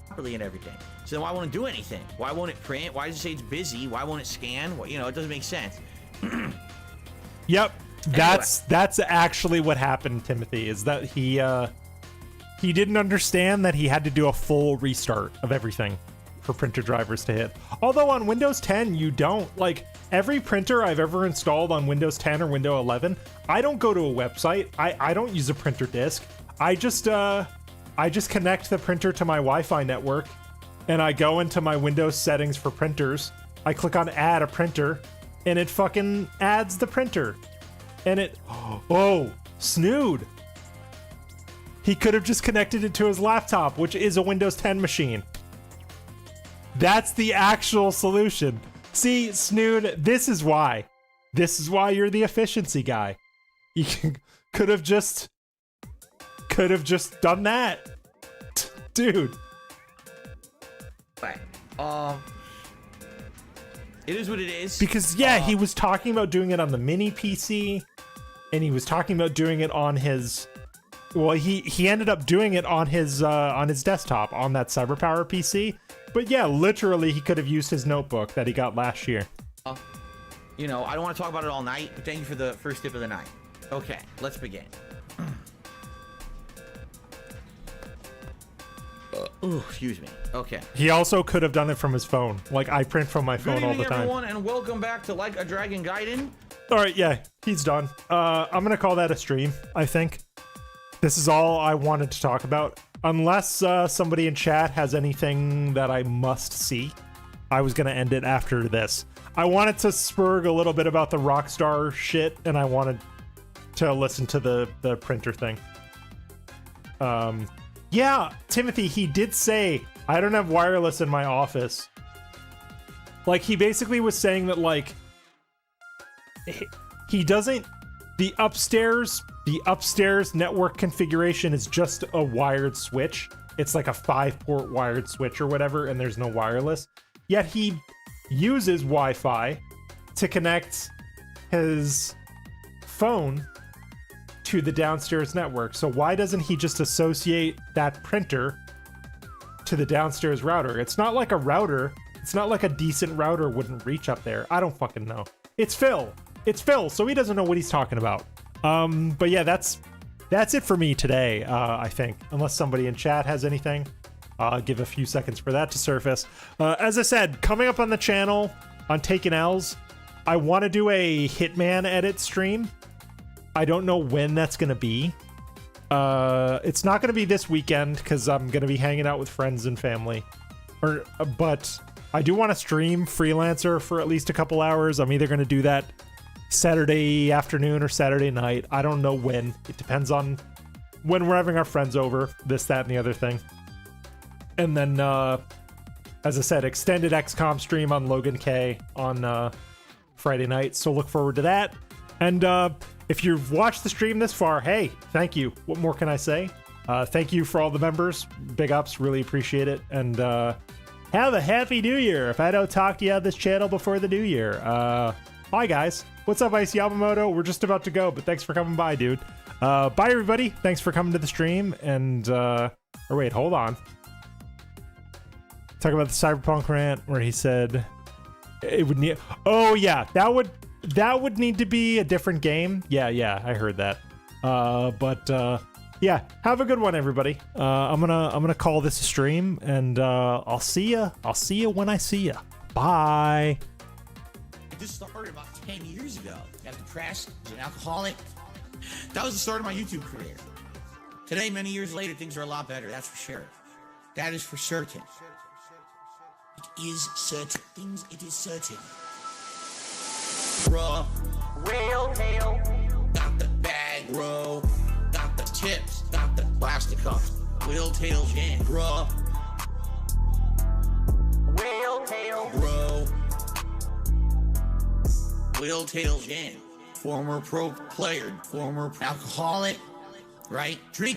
Properly and everything. So then why won't it do anything? Why won't it print? Why does it say it's busy? Why won't it scan? Well, you know, it doesn't make sense. Yep. That's actually what happened, Timothy, is that he didn't understand that he had to do a full restart of everything for printer drivers to hit. Although on Windows 10, you don't. Like, every printer I've ever installed on Windows 10 or Windows 11, I don't go to a website. I don't use a printer disk. I just connect the printer to my Wi-Fi network, and I go into my Windows settings for printers. I click on add a printer, and it fucking adds the printer. And it, oh, Snood. He could have just connected it to his laptop, which is a Windows 10 machine. That's the actual solution. See, Snood, this is why. This is why you're the efficiency guy. You could have just done that. Dude. Right. It is what it is. Because yeah, he was talking about doing it on the mini PC, and he was talking about doing it on his, well, he ended up doing it on his desktop on that CyberPower PC. But yeah, literally he could have used his notebook that he got last year. You know, I don't want to talk about it all night. Thank you for the first tip of the night. Okay, let's begin. Ooh, excuse me. Okay. He also could have done it from his phone. Like, I print from my phone all the time. Everyone, and welcome back to Like a Dragon Gaiden. All right, yeah, he's done. I'm gonna call that a stream, I think. This is all I wanted to talk about. Unless somebody in chat has anything that I must see, I was gonna end it after this. I wanted to spurg a little bit about the Rockstar shit, and I wanted to listen to the printer thing. Yeah, Timothy, he did say, I don't have wireless in my office. Like, he basically was saying that, like, he doesn't, the upstairs network configuration is just a wired switch. It's like a 5-port wired switch or whatever, and there's no wireless. Yet he uses Wi-Fi to connect his phone to the downstairs network. So why doesn't he just associate that printer to the downstairs router? It's not like a router. It's not like a decent router wouldn't reach up there. I don't fucking know. It's Phil. It's Phil, so he doesn't know what he's talking about. But yeah, that's it for me today, I think. Unless somebody in chat has anything. I'll give a few seconds for that to surface. As I said, coming up on the channel on Taken L's, I want to do a Hitman edit stream. I don't know when that's going to be. It's not going to be this weekend because I'm going to be hanging out with friends and family. But I do want to stream Freelancer for at least a couple hours. I'm either going to do that Saturday afternoon or Saturday night. I don't know when. It depends on when we're having our friends over, this, that, and the other thing. And then, as I said, extended XCOM stream on Logan K on Friday night. So look forward to that. And if you've watched the stream this far, hey, thank you. What more can I say? Thank you for all the members. Big ups. Really appreciate it. And have a happy new year. If I don't talk to you on this channel before the new year. Bye, guys. What's up, Ice Yamamoto? We're just about to go, but thanks for coming by, dude. Bye, everybody. Thanks for coming to the stream. And, or wait, hold on. Talk about the Cyberpunk rant where he said it would need... Oh, yeah. That would need to be a different game. Yeah, I heard that. Yeah, have a good one, everybody. I'm gonna call this a stream, and I'll see ya when I see ya. Bye. This started about 10 years ago. Got depressed, was an alcoholic. That was the start of my YouTube career. Today, many years later, things are a lot better, that's for sure. That is for certain. It is certain. Things, it is certain. Bruh. Real hail. Got the bag, bro. Got the tips. Got the plastic cups. Will tail jam. Bruh. Real hail. Bro. Will tail jam. Former pro player. Former alcoholic. Right? Drink.